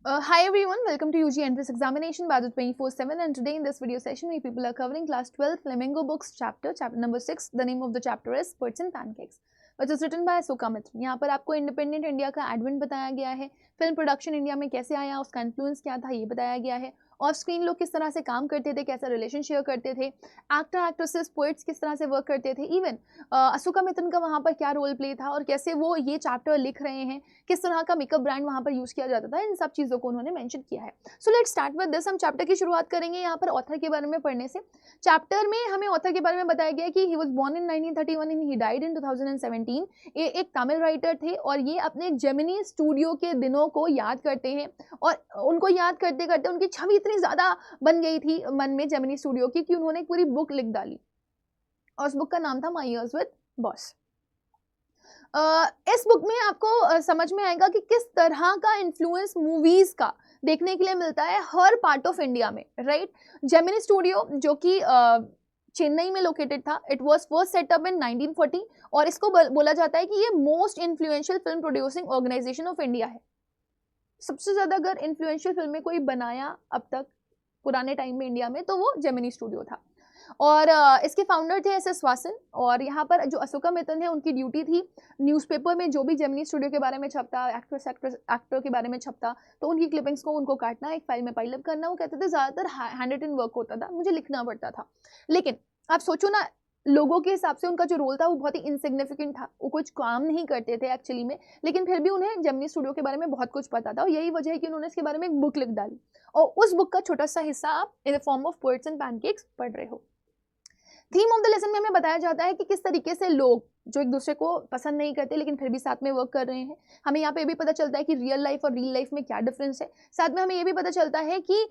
Hi everyone, welcome to UG Entrance Examination Battle 24/7, and today in this video session we people are covering class 12 Flamingo Books chapter number 6. The name of the chapter is Birds and Pancakes, which is written by Asoka Mitra. यहाँ पर आपको independent India का advent बताया गया है, film production India में कैसे आया, उसका इन्फ्लुएंस क्या था ये बताया गया है, ऑफ स्क्रीन लोग किस तरह से काम करते थे, कैसा रिलेशन शेयर करते थे, एक्टर एक्ट्रेसेस पोइट्स किस तरह से वर्क करते थे, इवन असुका मिथुन का वहाँ पर क्या रोल प्ले था और कैसे वो ये चैप्टर लिख रहे हैं, किस तरह का मेकअप ब्रांड वहाँ पर यूज़ किया जाता था, इन सब चीज़ों को उन्होंने मेंशन किया है. So let's start with this. हम चैप्टर की शुरुआत करेंगे यहाँ पर ऑथर के बारे में पढ़ने से. चैप्टर में हमें ऑथर के बारे में बताया गया कि he was born in 1931 and he died in 2017. ये एक तमिल राइटर थे और ये अपने जेमिनी स्टूडियो के दिनों को याद करते हैं और उनको याद करते करते उनकी छवि इतनी ज़्यादा बन गई थी मन में जेमिनी स्टूडियो की कि उन्होंने एक पूरी बुक लिख डाली और उस बुक का नाम था माय इयर्स विद बॉस. इस बुक में आपको समझ में आएगा कि किस तरह का इन्फ्लुएंस मूवीज का देखने के लिए मिलता है हर पार्ट ऑफ इंडिया में, राइट. जेमिनी स्टूडियो जो कि चेन्नई में लोकेटेड था, it was first set up in 1940 और इसको बोला जाता है कि ये most influential film producing organisation of India है. सबसे ज़्यादा अगर इन्फ्लुएंशियल फिल्में कोई बनाया अब तक पुराने टाइम में इंडिया में तो वो जेमिनी स्टूडियो था. और इसके फाउंडर थे एस वासन. और यहाँ पर जो अशोका मिथुन है उनकी ड्यूटी थी न्यूज़पेपर में जो भी जेमिनी स्टूडियो के बारे में छपता, एक्टर के बारे में छपता, तो उनकी क्लिपिंग्स को उनको काटना, एक फाइल में पाइल अप करना. वो कहते थे ज़्यादातर हैंड रिटन वर्क होता था, मुझे लिखना पड़ता था. लेकिन आप सोचो ना, लोगों के हिसाब से उनका जो रोल था वो बहुत ही इनसिग्निफिकेंट था, वो कुछ काम नहीं करते थे एक्चुअली में, लेकिन फिर भी उन्हें जेमिनी स्टूडियो के बारे में बहुत कुछ पता था और यही वजह है कि उन्होंने इसके बारे में एक बुक लिख डाली और उस बुक का छोटा सा हिस्सा आप in the form of poets and pancakes पढ़ रहे हो. थीम ऑफ द लेसन में हमें बताया जाता है कि किस तरीके से लोग जो एक दूसरे को पसंद नहीं करते लेकिन फिर भी साथ में वर्क कर रहे हैं. हमें यहाँ पे भी पता चलता है कि रियल लाइफ और रियल लाइफ में क्या डिफरेंस है. साथ में हमें ये भी पता चलता है कि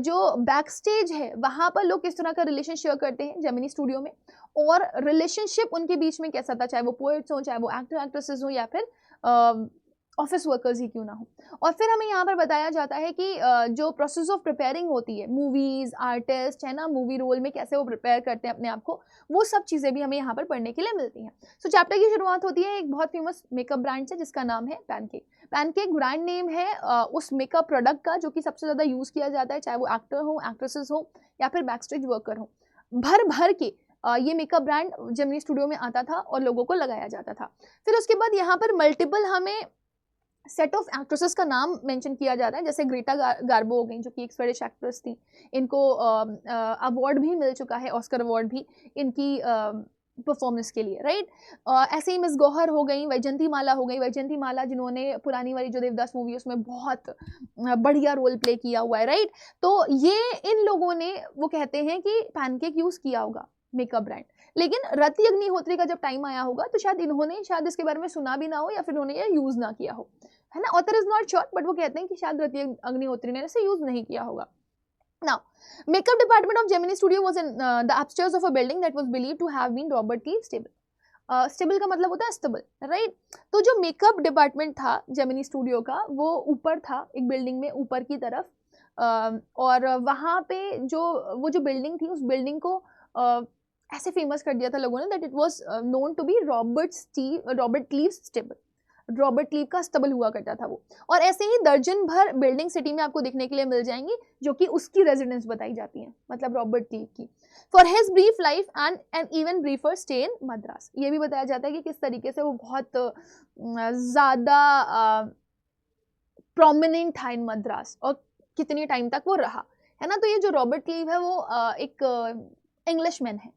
जो बैक स्टेज है वहाँ पर लोग किस तरह का रिलेशन शेयर करते हैं जेमिनी स्टूडियो में, और रिलेशनशिप उनके बीच में कैसा था, चाहे वो पोएट्स हों, चाहे वो एक्टर एक्ट्रेसेस हों या फिर ऑफिस वर्कर्स ही क्यों ना हो. और फिर हमें यहाँ पर बताया जाता है कि जो प्रोसेस ऑफ प्रिपेयरिंग होती है, मूवीज आर्टिस्ट है ना, मूवी रोल में कैसे वो प्रिपेयर करते हैं अपने आप को, वो सब चीज़ें भी हमें यहाँ पर पढ़ने के लिए मिलती हैं. सो चैप्टर की शुरुआत होती है एक बहुत फेमस मेकअप ब्रांड से जिसका नाम है पैनकेक. पैनकेक ब्रांड नेम है उस मेकअप प्रोडक्ट का जो कि सबसे ज़्यादा यूज़ किया जाता है, चाहे वो एक्टर हो, एक्ट्रेसेस हो या फिर बैक स्टेज वर्कर हो. भर भर के ये मेकअप ब्रांड जेमिनी स्टूडियो में आता था और लोगों को लगाया जाता था. फिर उसके बाद यहाँ पर मल्टीपल हमें सेट ऑफ एक्ट्रेसेस का नाम मेंशन किया जा रहा है, जैसे ग्रेटा गार्बो हो गई जो कि एक स्वेडिश एक्ट्रेस थी. इनको अवार्ड भी मिल चुका है, ऑस्कर अवार्ड भी इनकी परफॉर्मेंस के लिए, राइट. ऐसे ही मिस गौहर हो गई, वैजंती माला हो गई. वैजंती माला जिन्होंने पुरानी वाली जो देवदास मूवी उसमें बहुत बढ़िया रोल प्ले किया हुआ है, राइट. तो ये इन लोगों ने, वो कहते हैं कि पैनकेक यूज़ किया होगा मेकअप ब्रांड, लेकिन रति अग्निहोत्री का जब टाइम आया होगा तो शायद इन्होंने शायद इसके बारे में सुना भी ना हो या फिर उन्होंने ये यूज़ ना किया हो, है ना. Author is not sure but वो कहते हैं कि शायद रति अग्निहोत्री ने इसे यूज़ नहीं किया होगा. Now, makeup department of Gemini Studio was in the upstairs of a building that was believed to have been Robert Cleave stable. Stable का मतलब होता है स्टेबल, राइट. तो जो मेकअप डिपार्टमेंट था जेमिनी स्टूडियो का वो ऊपर था एक बिल्डिंग में ऊपर की तरफ, और वहाँ पे वो जो बिल्डिंग थी उस बिल्डिंग को ऐसे फेमस कर दिया था लोगों ने that it was known to be Robert Clive stable. Robert Clive का स्टेबल हुआ करता था वो. और ऐसे ही दर्जन भर बिल्डिंग सिटी में आपको देखने के लिए मिल जाएंगी जो कि उसकी रेजिडेंस बताई जाती हैं, मतलब रॉबर्ट क्लीव की. For his brief life and an even briefer stay in Madras. ये भी बताया जाता है कि किस तरीके से वो बहुत ज़्यादा प्रोमिनेंट था इन मद्रास और कितनी टाइम तक वो रहा, है ना. तो ये जो रॉबर्ट क्लीव है वो एक इंग्लिशमैन है,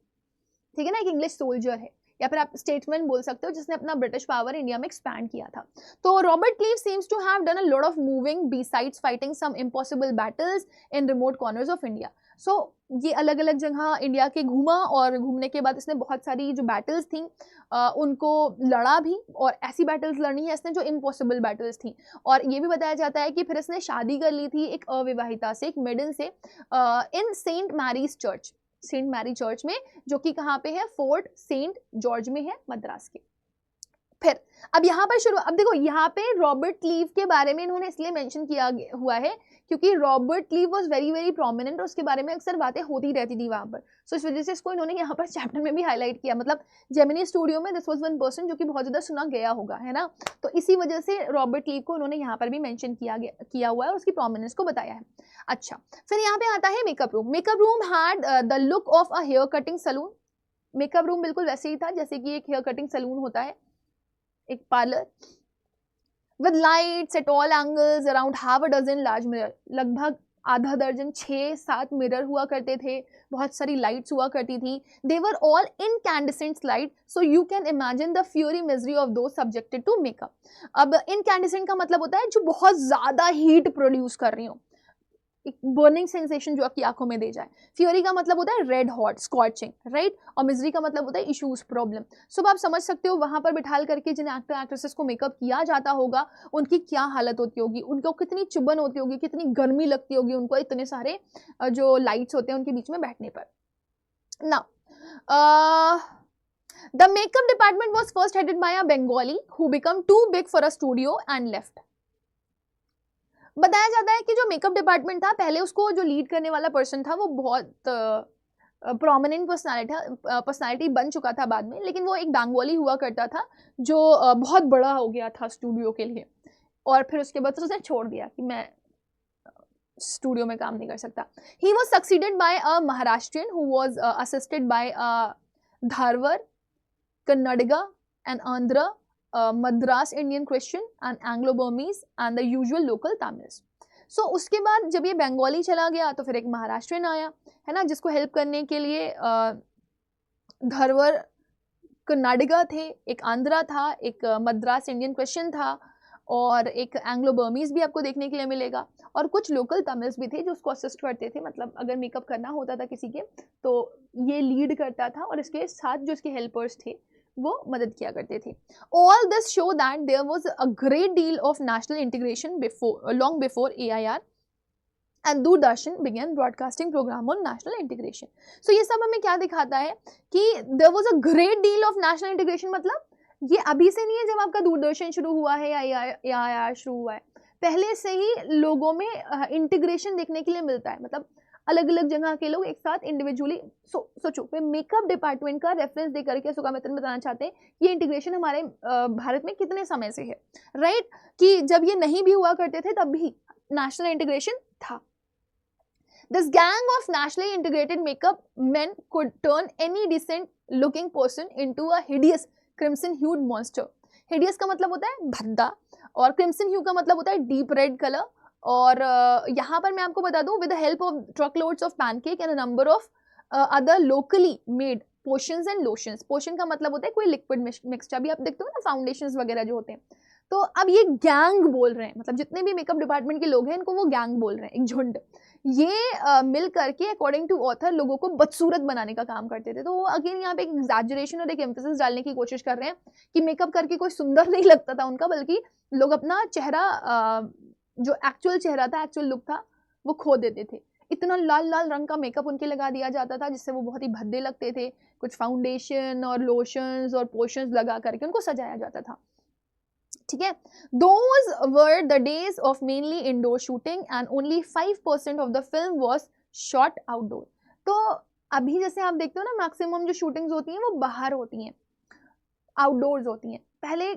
ठीक है ना, एक इंग्लिश सोल्जर है या फिर आप स्टेट्समैन बोल सकते हो जिसने अपना ब्रिटिश पावर इंडिया में एक्सपैंड किया था. तो Robert Clive seems to have done a lot of moving besides fighting some impossible battles in remote corners of India. So ये अलग अलग जगह इंडिया के घूमा और घूमने के बाद इसने बहुत सारी जो बैटल्स थी उनको लड़ा भी, और ऐसी बैटल्स लड़नी है इसने जो इम्पॉसिबल बैटल्स थी. और ये भी बताया जाता है कि फिर इसने शादी कर ली थी एक अविवाहिता से, एक मेडन से, in Saint Mary's church, Saint Mary church में, जो कि कहाँ पे है, फोर्ट सेंट जॉर्ज में है मद्रास के. फिर अब यहाँ पर शुरू, अब देखो यहाँ पे रॉबर्ट लीव के बारे में इन्होंने इसलिए मेंशन किया हुआ है क्योंकि Robert leave was very very prominent और उसके बारे में अक्सर बातें होती रहती थी वहाँ पर. सो इस वजह से इसको इन्होंने यहाँ पर चैप्टर में भी हाईलाइट किया. मतलब जेमिनी स्टूडियो में दिस वाज वन पर्सन जो कि बहुत ज़्यादा सुना गया होगा, है ना. तो इसी वजह से रॉबर्ट लीव को उन्होंने यहाँ पर भी मेंशन किया हुआ है और उसकी प्रोमिनेंस को बताया है. अच्छा, फिर यहाँ पे आता है makeup room. Makeup room had the look of a hair cutting saloon. Makeup room बिल्कुल वैसे ही था जैसे कि एक हेयर कटिंग सलून होता है, एक parlour, with lights at all angles, around half a dozen large mirror. लगभग आधा दर्जन 6-7 मिरर हुआ करते थे, बहुत सारी लाइट्स हुआ करती थी. They were all incandescent light, so you can imagine the fury misery of those subjected to makeup. अब इनकैंडिसेंट का मतलब होता है जो बहुत ज़्यादा हीट प्रोड्यूस कर रही हो, एक बर्निंग सेंसेशन जो आपकी आंखों में दे जाए. फ्यूरी का मतलब होता है रेड हॉट, स्कॉचिंग, राइट. और मिजरी का मतलब होता है इश्यूज, प्रॉब्लम. सो आप समझ सकते हो वहां पर बिठाल करके जिन एक्टर एक्ट्रेसेस को मेकअप किया जाता होगा उनकी क्या हालत होती होगी, उनको कितनी चुभन होती होगी, कितनी गर्मी लगती होगी उनको इतने सारे जो लाइट्स होते हैं उनके बीच में बैठने पर. Now the makeup department was first headed by a Bengali who become too big for a studio and left. बताया जाता है कि जो मेकअप डिपार्टमेंट था पहले उसको जो लीड करने वाला पर्सन था वो बहुत प्रोमिनेंट पर्सनालिटी बन चुका था बाद में, लेकिन वो एक बंगाली हुआ करता था जो बहुत बड़ा हो गया था स्टूडियो के लिए और फिर उसके बाद उसने छोड़ दिया कि मैं स्टूडियो में काम नहीं कर सकता. He was succeeded by a Maharashtrian who was assisted by Dharwar, Karnataka and Andhra, Madras Indian Christian and Anglo Burmese and the usual local Tamils. So उसके बाद जब ये बंगाली चला गया तो फिर एक महाराष्ट्रियन आया, है ना, जिसको हेल्प करने के लिए धरवर कर्नाटका थे, एक आंध्रा था, एक मद्रास इंडियन क्रिश्चियन था और एक एंग्लो बर्मीज भी आपको देखने के लिए मिलेगा और कुछ लोकल तमिल्स भी थे जो उसको असिस्ट करते थे. मतलब अगर मेकअप करना होता था किसी के तो ये लीड करता था और इसके साथ जो इसके हेल्पर्स थे वो मदद किया करते थे. All this show that there was a great deal of national integration long before AIR and Doordarshan began broadcasting programme on national integration. So ये सब हमें क्या दिखाता है कि there was a great deal of national integration. मतलब ये अभी से नहीं है जब आपका दूरदर्शन शुरू हुआ है या AIR शुरू हुआ है, पहले से ही लोगों में इंटीग्रेशन देखने के लिए मिलता है. मतलब अलग अलग जगह के लोग एक साथ इंडिविजुअली. सोचो मेकअप डिपार्टमेंट का रेफरेंस दे करके सुकामित्रन बताना चाहते हैं ये इंटीग्रेशन हमारे भारत में कितने समय से है, राइट. कि जब ये नहीं भी हुआ करते थे तब भी नेशनल इंटीग्रेशन था. This gang of nationally integrated makeup men could turn any decent looking person into a hideous crimson hued monster. Hideous का मतलब होता है भद्दा और crimson hue का मतलब होता है deep red color. और यहाँ पर मैं आपको बता दूँ with the help of truckloads of pancake and a number of other locally made potions and lotions. पोशन का मतलब होता है कोई लिक्विड मिक्सचर, अभी आप देखते हो ना फाउंडेशंस वगैरह जो होते हैं. तो अब ये गैंग बोल रहे हैं, मतलब जितने भी मेकअप डिपार्टमेंट के लोग हैं इनको वो गैंग बोल रहे हैं, एक झुंड. ये मिल करके अकॉर्डिंग टू ऑथर लोगों को बदसूरत बनाने का काम करते थे. तो अगेन यहाँ पे एक एग्जैजरेशन और एक एम्फेसिस डालने की कोशिश कर रहे हैं कि मेकअप करके कोई सुंदर नहीं लगता था उनका, बल्कि लोग अपना चेहरा जो एक्चुअल चेहरा था, एक्चुअल लुक था, वो खो देते थे. इतना लाल लाल रंग का मेकअप उनके लगा दिया जाता था जिससे वो बहुत ही भद्दे लगते थे. कुछ फाउंडेशन और लोशंस और पोशंस लगा करके उनको सजाया जाता था. ठीक है. Those were the days of mainly indoor shooting and only 5% of the film was shot outdoor. तो अभी जैसे आप देखते हो ना मैक्सिमम जो शूटिंग्स होती हैं वो बाहर होती हैं, आउटडोर्स होती हैं. पहले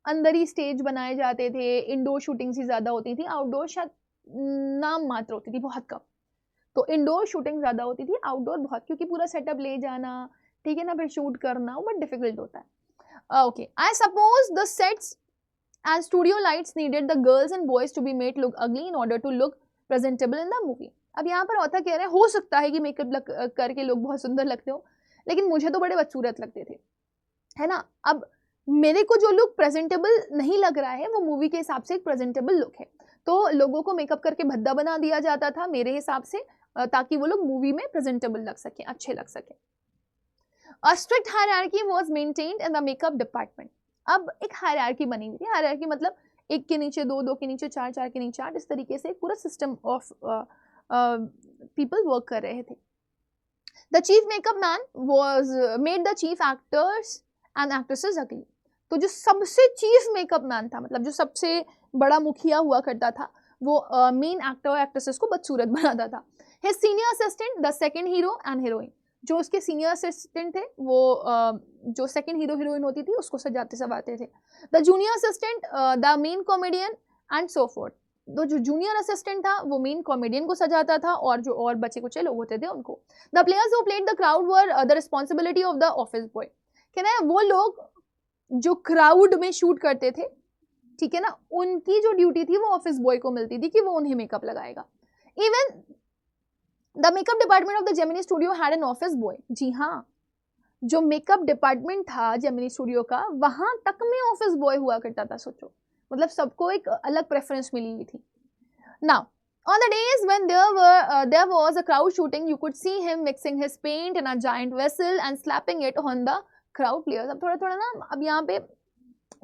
अंदर ही स्टेज बनाए जाते थे, इंडोर शूटिंग्स ही ज़्यादा होती थी, आउटडोर शायद नाम मात्र होती थी, बहुत कम. तो इंडोर शूटिंग ज़्यादा होती थी, आउटडोर बहुत, क्योंकि पूरा सेटअप ले जाना, ठीक है ना, फिर शूट करना वो बहुत डिफिकल्ट होता है. Okay, I suppose the sets and studio lights needed the girls and boys to be made look ugly in order to look presentable in the movie. अब यहाँ पर ऑथर कह रहे हैं हो सकता है कि मेकअप करके लोग बहुत सुंदर लगते हो, लेकिन मुझे तो बड़े बदसूरत लगते थे, है ना. अब मेरे को जो लुक प्रेजेंटेबल नहीं लग रहा है वो मूवी के हिसाब से एक प्रेजेंटेबल लुक है, तो लोगों को मेकअप करके भद्दा बना दिया जाता था मेरे हिसाब से, ताकि वो लोग मूवी में प्रेजेंटेबल लग सके, अच्छे लग सके. A strict hierarchy was maintained in the makeup department. अब एक हायरार्की बनी हुई थी. हायरार्की मतलब एक के नीचे दो, दो के नीचे चार, चार के नीचे आठ, इस तरीके से पूरा सिस्टम ऑफ पीपल वर्क कर रहे थे. The chief makeup man was made the chief actors and actresses अगली. तो जो सबसे चीफ मेकअप मैन था, मतलब जो सबसे बड़ा मुखिया हुआ करता था, वो मेन एक्टर और एक्ट्रेसेस को बदसूरत बनाता था. His senior assistant the second hero and heroine, जो उसके सीनियर असिस्टेंट थे वो जो सेकंड हीरो हीरोइन होती थी उसको सजाते सवाते थे. The junior assistant the main comedian and so fourth. तो जो जूनियर असिस्टेंट था वो मेन कॉमेडियन को सजाता था, और जो और बचे कुचे लोग होते थे उनको. The players who played the crowd were the responsibility of the office boy. कहना है वो लोग जो क्राउड में शूट करते थे, ठीक है ना, उनकी जो ड्यूटी थी वो ऑफिस बॉय को मिलती थी कि वो उन्हें मेकअप लगाएगा. Even the makeup department of the Gemini studio had an office boy. जी हाँ, जो मेकअप डिपार्टमेंट था जेमिनी स्टूडियो का, वहां तक में ऑफिस बॉय हुआ करता था. सोचो, मतलब सबको एक अलग प्रेफरेंस मिली हुई थी. Now on the days when there was a crowd shooting, you could see him mixing his paint in a giant vessel and slapping it on the crowd players. अब थोड़ा थोड़ा ना, अब यहाँ पे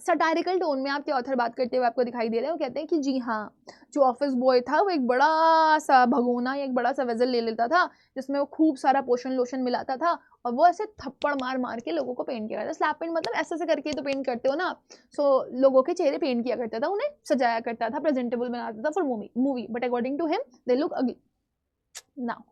सटायरिकल टोन में आपके ऑथर बात करते हुए आपको दिखाई दे रहे हैं. वो कहते हैं कि जी हाँ, जो ऑफिस बॉय था वो एक बड़ा सा भगोना या एक बड़ा सा वेजल ले लेता था जिसमें वो खूब सारा पोषण लोशन मिलाता था, और वो ऐसे थप्पड़ मार मार के लोगों को पेंट किया करता था. स्लैप पेंट मतलब ऐसे ऐसे करके तो पेंट करते हो ना. सो लोगों के चेहरे पेंट किया करता था, उन्हें सजाया करता था, प्रेजेंटेबल बनाता था for movie, but according to him they look ugly. Now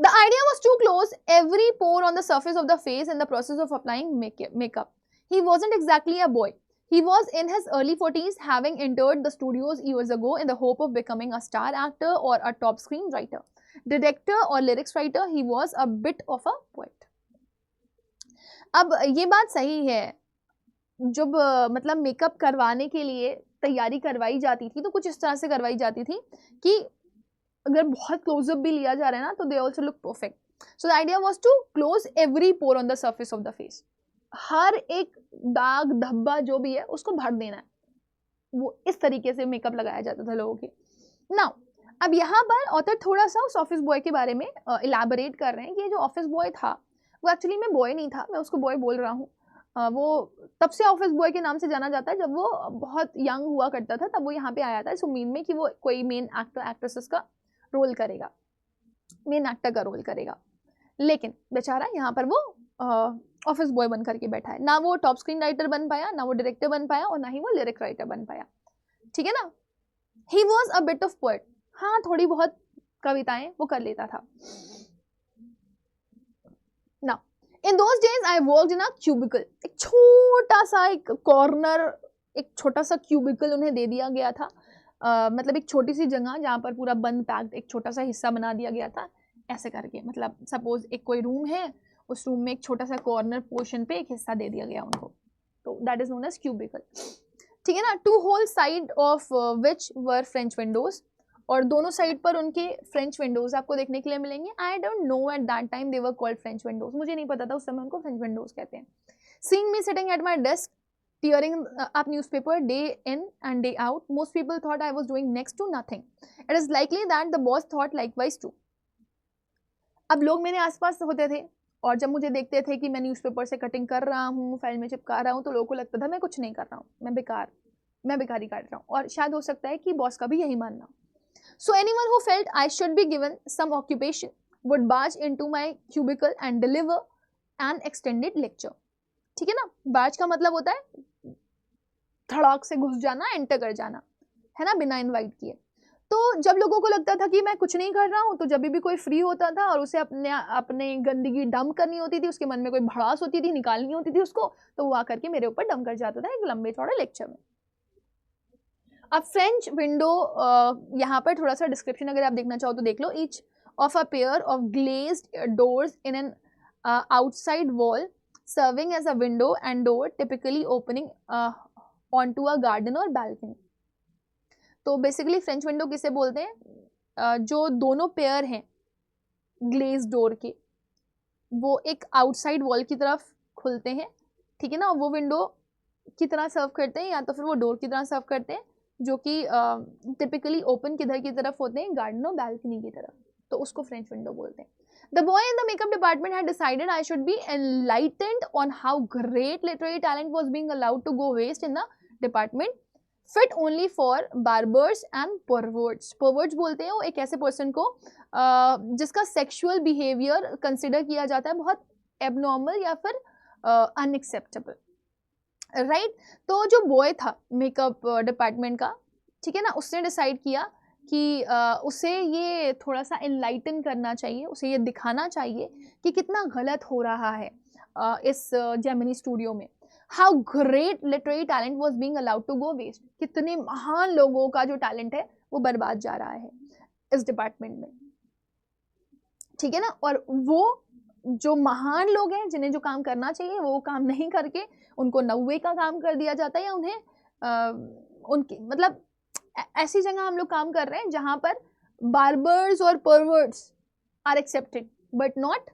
the idea was to close every pore on the surface of the face in the process of applying makeup. He wasn't exactly a boy. He was in his early 40s, having entered the studios years ago in the hope of becoming a star actor or a top screenwriter, director or lyrics writer. He was a bit of a poet. अब ये बात सही है, जब मतलब makeup करवाने के लिए तैयारी करवाई जाती थी तो कुछ इस तरह से करवाई जाती थी कि अगर बहुत क्लोजअप भी लिया जा रहा है ना तो they also look perfect. So the idea was to close every pore on the surface of the face. हर एक दाग धब्बा जो भी है उसको भर देना है. वो इस तरीके से मेकअप लगाया जाता था लोगों के. नाउ अब यहाँ पर ऑथर थोड़ा सा उस ऑफिस बॉय के बारे में इलैबोरेट कर रहे हैं कि ये जो ऑफिस बॉय था वो एक्चुअली में बॉय नहीं था, मैं उसको बॉय बोल रहा हूँ. वो तब से ऑफिस बॉय के नाम से जाना जाता है जब वो बहुत यंग हुआ करता था, तब वो यहाँ पे आया था इस उम्मीद में कि वो कोई मेन एक्टर एक्ट्रेसेस का रोल करेगा, मेन एक्टर का रोल करेगा. लेकिन बेचारा यहाँ पर वो ऑफिस बॉय बन करके बैठा है. ना वो टॉप स्क्रीन राइटर बन पाया, ना वो डायरेक्टर बन पाया, और ना ही वो लिरिक राइटर बन पाया. ठीक है ना. He was a bit of poet. हाँ, थोड़ी बहुत कविताएं वो कर लेता था. ना in those days I worked in a cubicle. एक छोटा सा एक कॉर्नर, एक छोटा सा क्यूबिकल उन्हें दे दिया गया था. मतलब एक छोटी सी जगह जहाँ पर पूरा बंद पैक्ड एक छोटा सा हिस्सा बना दिया गया था. ऐसे करके, मतलब सपोज एक कोई रूम है, उस रूम में एक छोटा सा कॉर्नर पोर्शन पे एक हिस्सा दे दिया गया उनको, तो that is known as cubicle. ठीक है ना. Two whole side of which were French windows, और दोनों साइड पर उनके फ्रेंच विंडोज आपको देखने के लिए मिलेंगे. आई don't know at that time they were called French Windows. मुझे नहीं पता था उस समय उनको फ्रेंच विंडोज कहते हैं. Seeing me sitting at my desk tearing up newspaper day in and day out, most people thought I was doing next to nothing. It is likely that the boss thought likewise too. अब लोग मेरे आसपास होते थे और जब मुझे देखते थे कि मैं न्यूज़पेपर से कटिंग कर रहा हूँ, फाइल में चिपका रहा हूँ, तो लोगों को लगता था मैं कुछ नहीं कर रहा हूँ, मैं बेकारी काट रहा हूँ. और शायद हो सकता है कि बॉस का भी यही मानना. So anyone who felt I should be given some occupation would barge into my cubicle and deliver an extended lecture. ठीक है ना. बार्ज का मतलब होता है धड़ाक से घुस जाना, एंटर कर जाना, है ना, बिना इनवाइट किए. तो जब लोगों को लगता था कि मैं कुछ नहीं कर रहा हूँ, तो जब भी कोई फ्री होता था और उसे अपने गंदगी डंप करनी होती थी, उसके मन में कोई भड़ास होती थी, निकालनी होती थी उसको, तो वो आकर के मेरे ऊपर डंप कर जाता था एक लंबे चौड़े लेक्चर में. अब फ्रेंच विंडो यहाँ पर थोड़ा सा डिस्क्रिप्शन अगर आप देखना चाहो तो देख लो. Each of a pair of glazed doors in an outside wall serving as a window and door typically opening onto a garden or balcony. तो बेसिकली फ्रेंच विंडो किसे बोलते हैं? जो दोनों पेयर हैं ग्लेज डोर के, वो एक आउटसाइड वॉल की तरफ खुलते हैं. ठीक है ना. वो विंडो की तरह सर्व करते हैं या तो फिर वो डोर की तरह सर्व करते हैं, जो कि टिपिकली ओपन किधर की तरफ होते हैं? गार्डन और बैल्कनी की तरफ. तो उसको फ्रेंच विंडो बोलते हैं. The boy in the makeup department had decided I should be enlightened on how great literary talent was being allowed to go waste in the department, fit only for barbers and perverts. Perverts बोलते हैं वो एक ऐसे person को जिसका sexual behaviour consider किया जाता है बहुत एबनॉर्मल या फिर अनएक्सेप्टेबल. राइट। तो जो बॉय था मेकअप डिपार्टमेंट का, ठीक है ना, उसने डिसाइड किया कि उसे ये थोड़ा सा इनलाइटन करना चाहिए, उसे ये दिखाना चाहिए कि कितना गलत हो रहा है इस जेमिनी स्टूडियो में। How great literary talent was being allowed to go waste, कितने महान लोगों का जो टैलेंट है वो बर्बाद जा रहा है इस डिपार्टमेंट में, ठीक है ना। और वो जो महान लोग हैं जिन्हें जो काम करना चाहिए वो काम नहीं करके उनको 90 का काम कर दिया जाता है, या उन्हें उनकी मतलब ऐसी जगह हम लोग काम कर रहे हैं जहां पर बार्बर्स और perverts are accepted but not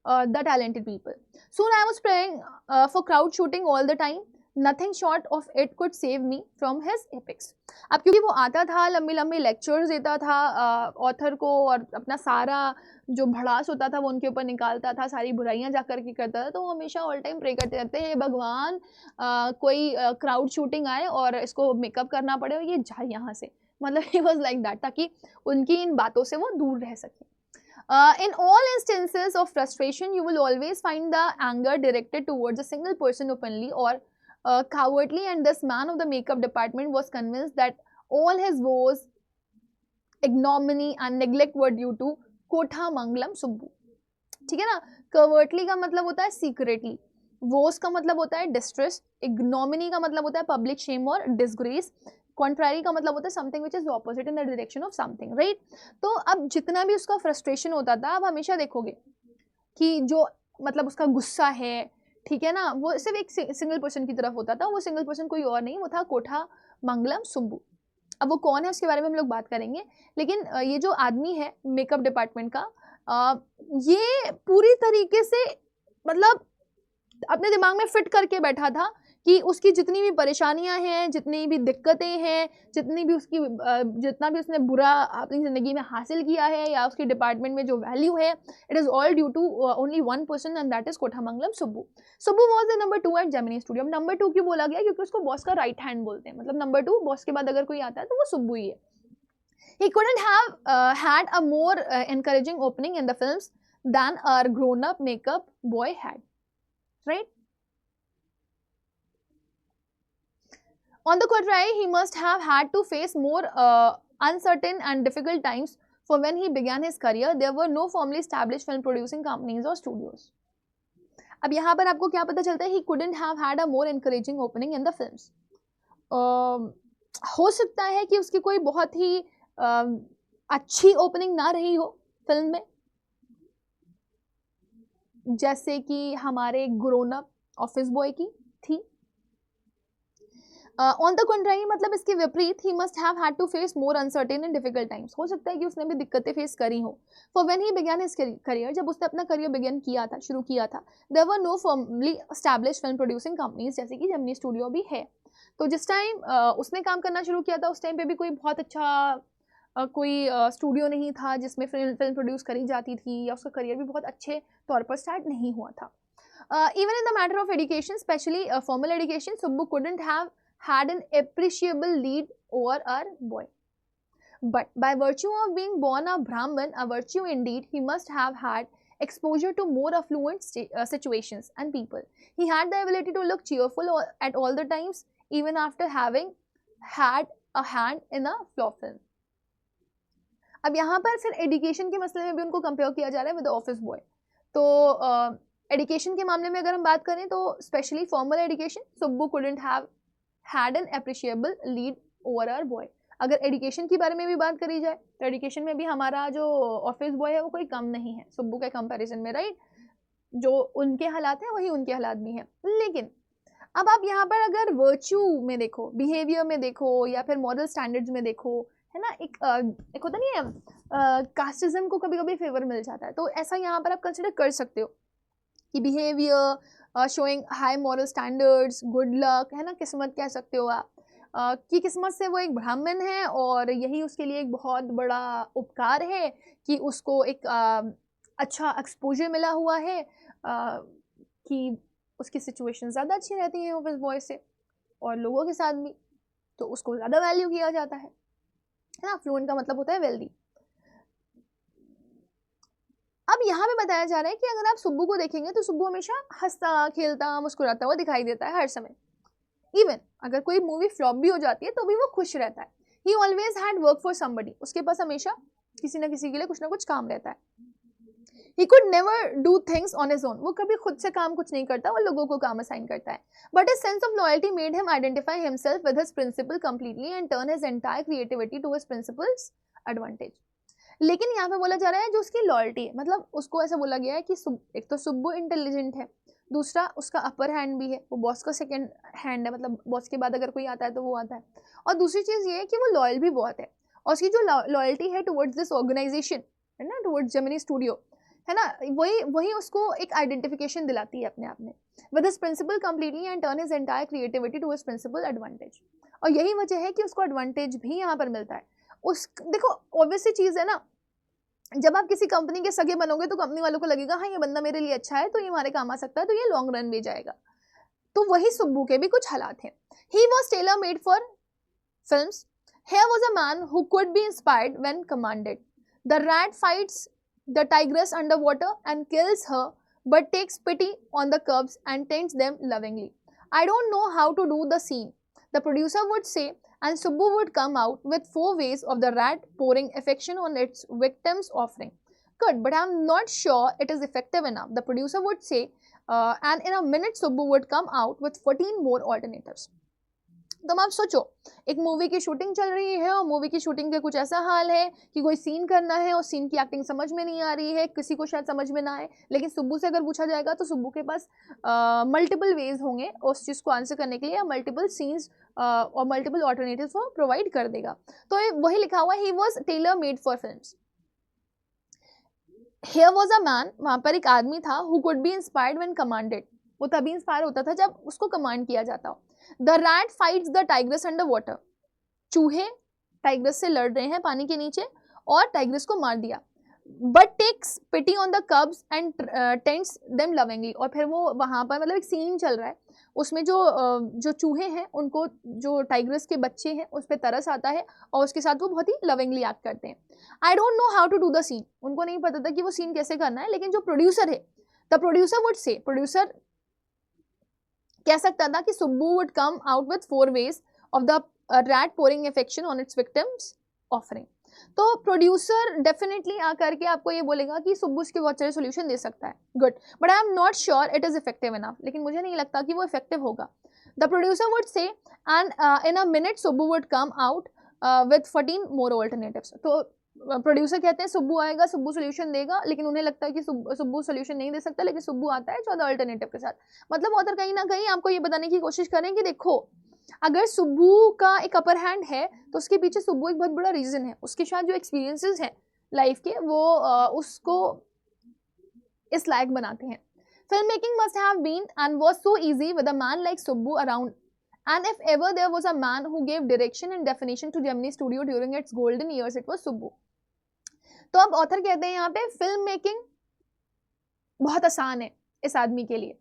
the talented people. Soon I was praying for crowd shooting all the time. Nothing short of it could save me from his epics. अब क्योंकि वो आता था, लंबी लंबी लेक्चर्स देता था ऑथर को, और अपना सारा जो भड़ास होता था वो उनके ऊपर निकालता था, सारी बुराइयां जा करके करता था, तो वो हमेशा ऑल टाइम प्रे करते रहते हैं, भगवान कोई क्राउड शूटिंग आए और इसको मेकअप करना पड़े और ये जाए यहाँ से, मतलब ही वॉज लाइक दैट, ताकि उनकी इन बातों से वो दूर रह सके. In all instances of frustration, you will always find the anger directed towards a single person openly or cowardly, and this man of the makeup department was convinced that all his woes, ignominy and neglect were due to कोठा मंगलम सुब्बू. ठीक है ना. कवर्टली का मतलब होता है secretly, वोस का मतलब होता है डिस्ट्रेस, इग्नोमिनी का मतलब होता है पब्लिक शेम और डिसग्रेस, कॉन्ट्रारी का मतलब होता है something which is opposite in the direction of something, right. तो अब जितना भी उसका फ्रस्ट्रेशन होता था, आप हमेशा देखोगे कि जो मतलब उसका गुस्सा है, ठीक है ना, वो सिर्फ एक सिंगल पर्सन की तरफ होता था. वो सिंगल पर्सन कोई और नहीं, वो था कोठा मंगलम सुब्बू. अब वो कौन है उसके बारे में हम लोग बात करेंगे, लेकिन ये जो आदमी है मेकअप डिपार्टमेंट का, ये पूरी तरीके से मतलब अपने दिमाग में फिट करके बैठा था कि उसकी जितनी भी परेशानियां हैं, जितनी भी दिक्कतें हैं, जितनी भी उसकी जितना भी उसने बुरा अपनी ज़िंदगी में हासिल किया है, या उसकी डिपार्टमेंट में जो वैल्यू है, it is all due to only one person, and that is Kothamangalam Subbu. Subbu was the number 2 at Gemini studio. Number 2 क्यों बोला गया? क्योंकि उसको बॉस का राइट हैंड बोलते हैं, मतलब नंबर 2 बॉस के बाद अगर कोई आता है तो वो सुब्बू ही है. He couldn't have had a more encouraging opening in the films than our grown-up makeup boy had, right? On the contrary, he must have had to face more uncertain and difficult times, for when he began his career, there were no formally established film producing companies or studios. अब यहाँ पर आपको क्या पता चलता है? He couldn't have had a more encouraging opening in the films. हो सकता है कि उसकी कोई बहुत ही अच्छी ओपनिंग ना रही हो फिल्म में, जैसे कि हमारे ग्रोन अप ऑफिस बॉय की थी. ऑन द कंट्रारी, मतलब इसके विपरीत, he must have had to face more uncertain and difficult times. हो सकता है कि उसने भी दिक्कतें फेस करी हो. For when he began his career, जब उसने अपना करियर बिगन किया था, शुरू किया था, there were no formally established film producing companies, जैसे कि जेमिनी स्टूडियो भी है. तो जिस टाइम उसने काम करना शुरू किया था, उस टाइम पे भी कोई बहुत अच्छा कोई स्टूडियो नहीं था जिसमें फिल्म प्रोड्यूस करी जाती थी, या उसका करियर भी बहुत अच्छे तौर पर स्टार्ट नहीं हुआ था. Even in the matter of education, specially formal education, Subbu couldn't have had an appreciable lead over our boy. But by virtue of being born a Brahmin, a virtue indeed, he must have had exposure to more affluent situations and people. He had the ability to look cheerful at all the times, even after having had a hand in a flop film. अब यहाँ पर फिर education के मसले में भी उनको compare किया जा रहा है विद ऑफिस बॉय. तो एजुकेशन के मामले में अगर हम बात करें तो specially formal education, Subbu couldn't have had an appreciable lead over our boy. अगर एजुकेशन के बारे में भी बात करी जाए तो एजुकेशन में भी हमारा जो ऑफिस बॉय है वो कोई कम नहीं है सुब्बू के कंपैरिजन में, राइट. जो उनके हालात हैं वही उनके हालात भी हैं. लेकिन अब आप यहाँ पर अगर वर्च्यू में देखो, बिहेवियर में देखो, या फिर मॉरल स्टैंडर्ड्स में देखो, है ना, एक होता नहीं है कास्टिज्म को कभी कभी फेवर मिल जाता है, तो ऐसा यहाँ पर आप कंसिडर कर सकते हो कि behaviour showing high moral standards, good luck, है ना, किस्मत कह सकते हो आप, कि किस्मत से वो एक ब्राह्मण है और यही उसके लिए एक बहुत बड़ा उपकार है कि उसको एक अच्छा एक्सपोजर मिला हुआ है, कि उसकी सिचुएशन ज़्यादा अच्छी रहती है ऑफिस बॉय से और लोगों के साथ भी, तो उसको ज़्यादा वैल्यू किया जाता है ना. फ्लुएंट का मतलब होता है वेल्दी. अब यहाँ पे बताया जा रहा है कि अगर आप सुब्बू को देखेंगे तो सुब्बू हमेशा हंसता खेलता मुस्कुराता हुआ दिखाई देता है हर समय. इवन अगर कोई मूवी फ्लॉप भी हो जाती है तो भी वो खुश रहता है। ही always had work for somebody, उसके पास हमेशा किसी ना किसी के लिए कुछ ना कुछ काम रहता है। He could never do things on his own, वो कभी खुद से काम कुछ नहीं करता, वो लोगों को काम असाइन करता है। But his sense of loyalty made him identify himself with his principle completely and turn his entire creativity to his principles advantage। लेकिन यहाँ पे बोला जा रहा है जो उसकी लॉयल्टी है, मतलब उसको ऐसा बोला गया है कि एक तो सुब्बू इंटेलिजेंट है, दूसरा उसका अपर हैंड भी है, वो बॉस का सेकंड हैंड है, मतलब बॉस के बाद अगर कोई आता है तो वो आता है, और दूसरी चीज़ ये है कि वो लॉयल भी बहुत है, और उसकी जो लॉयल्टी है टुवर्ड्स दिस ऑर्गेनाइजेशन है ना, टुवर्ड्स जेमिनी स्टूडियो है ना, वही उसको एक आइडेंटिफिकेशन दिलाती है अपने आप में। With his principal completely and turn his entire creativity to his principal advantage, और यही वजह है कि उसको एडवांटेज भी यहाँ पर मिलता है। उस देखो ऑब्वियसली चीज़ है ना, जब आप किसी कंपनी के सगे बनोगे तो कंपनी वालों को लगेगा हाँ ये बंदा मेरे लिए अच्छा है, तो ये हमारे काम आ सकता है, तो ये लॉन्ग रन में जाएगा। तो वही सुब्बू के भी कुछ हालात हैं। He was tailor made for films. Here was a man who could be inspired when commanded. The rat fights the tigress underwater and kills her, but takes pity on the cubs and tends them lovingly. I don't know how to do the scene, the producer would say, and Subbu would come out with 4 ways of the rat pouring affection on its victim's offering. Good, but I'm not sure it is effective enough, the producer would say, and in a minute Subbu would come out with 14 more alternatives. तो आप सोचो, एक movie की shooting चल रही है और movie की शूटिंग का कुछ ऐसा हाल है कि कोई सीन करना है और सीन की एक्टिंग समझ में नहीं आ रही है, किसी को शायद समझ में ना आए, लेकिन सुब्बू से अगर पूछा जाएगा तो सुब्बू के पास मल्टीपल वेज होंगे उस चीज़ को आंसर करने के लिए, या मल्टीपल सीन्स और मल्टीपल ऑल्टरनेटिव्स वो प्रोवाइड कर देगा। तो वही लिखा हुआ है, he was tailor made for films. Here was a man, वहाँ पर एक आदमी था, who could be inspired when commanded, वो तभी इंस्पायर होता था जब उसको कमांड किया जाता हो। The rat fights the tigress under water, चूहे टाइग्रेस से लड़ रहे हैं पानी के नीचे और टाइग्रेस को मार दिया। But takes pity on the cubs and tends them lovingly, और फिर वो वहाँ पर मतलब एक सीन चल रहा है, उसमें जो चूहे हैं उनको, जो टाइग्रेस के बच्चे हैं उस पर तरस आता है और उसके साथ वो बहुत ही लविंगली एक्ट करते हैं। I don't know how to do the scene, उनको नहीं पता था कि वो सीन कैसे करना है, लेकिन जो प्रोड्यूसर है, the producer would say, producer कह सकता था कि Subbu would come out with 4 ways of the rat pouring affection on it's victims offering. तो प्रोड्यूसर डेफिनेटली आकर के आपको ये बोलेगा कि सुब्बू इसके बहुत सारे सोल्यूशन दे सकता है, good, but I am not sure it is effective enough, लेकिन मुझे नहीं लगता कि वो इफेक्टिव होगा। The producer would say and in a minute Subbu would come out with 14 more alternatives. तो प्रोड्यूसर कहते हैं सुब्बू आएगा, सुब्बू सोल्यूशन देगा, लेकिन उन्हें लगता है कि सुब्बू सोल्यूशन नहीं दे सकता, लेकिन सुब्बू आता है 14 अल्टरनेटिव के साथ। मतलब ऑथर कहीं ना कहीं आपको ये बताने की कोशिश करें कि देखो, अगर सुब्बू का एक अपर हैंड है तो उसके पीछे सुब्बू एक बहुत बड़ा रीजन है, उसके साथ जो एक्सपीरियंसेस हैं लाइफ के वो उसको इस लायक बनाते हैं। Film making must have been and was so easy with a man like Subbu around, and if ever there was a man who gave direction and definition to Gemini Studio during its golden years, it was Subbu। तो अब author कहते हैं यहाँ पे film making बहुत आसान है इस आदमी के लिए,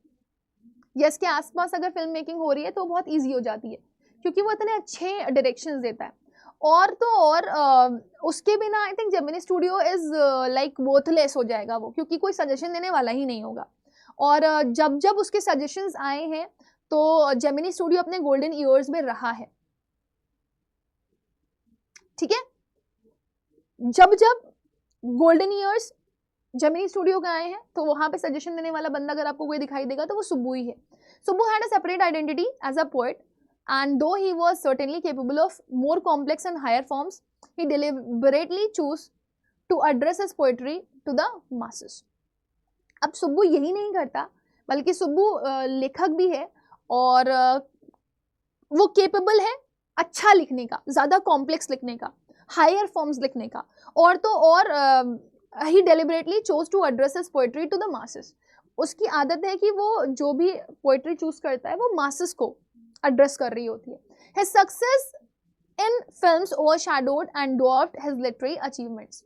या इसके आसपास अगर फिल्म मेकिंग हो रही है तो बहुत इजी हो जाती है, क्योंकि वो इतने अच्छे डायरेक्शंस देता है। और तो और उसके बिना I think Gemini studio is like worthless हो जाएगा वो, क्योंकि कोई सजेशन देने वाला ही नहीं होगा। और जब जब उसके सजेशंस आए हैं तो जेमिनी स्टूडियो अपने गोल्डन ईयर्स में रहा है, ठीक है। जब जब गोल्डन ईयर्स जेमिनी स्टूडियो के आए हैं तो वहां पे सजेशन देने वाला बंदा अगर आपको कोई दिखाई देगा तो वो सुब्बू ही है। Subbu had a separate identity as a poet, and though he was certainly capable of more complex and higher forms, he deliberately chose to address his poetry to the masses। अब सुब्बू यही नहीं करता, बल्कि सुब्बू लेखक भी है और वो केपेबल है अच्छा लिखने का, ज़्यादा कॉम्प्लेक्स लिखने का, हायर फॉर्म्स लिखने का, और तो और he deliberately chose to address his poetry to the masses. उसकी आदत है कि वो जो भी पोएट्री चूज करता है वो मासेस को एड्रेस कर रही होती है। His success in films overshadowed and dwarfed his literary achievements।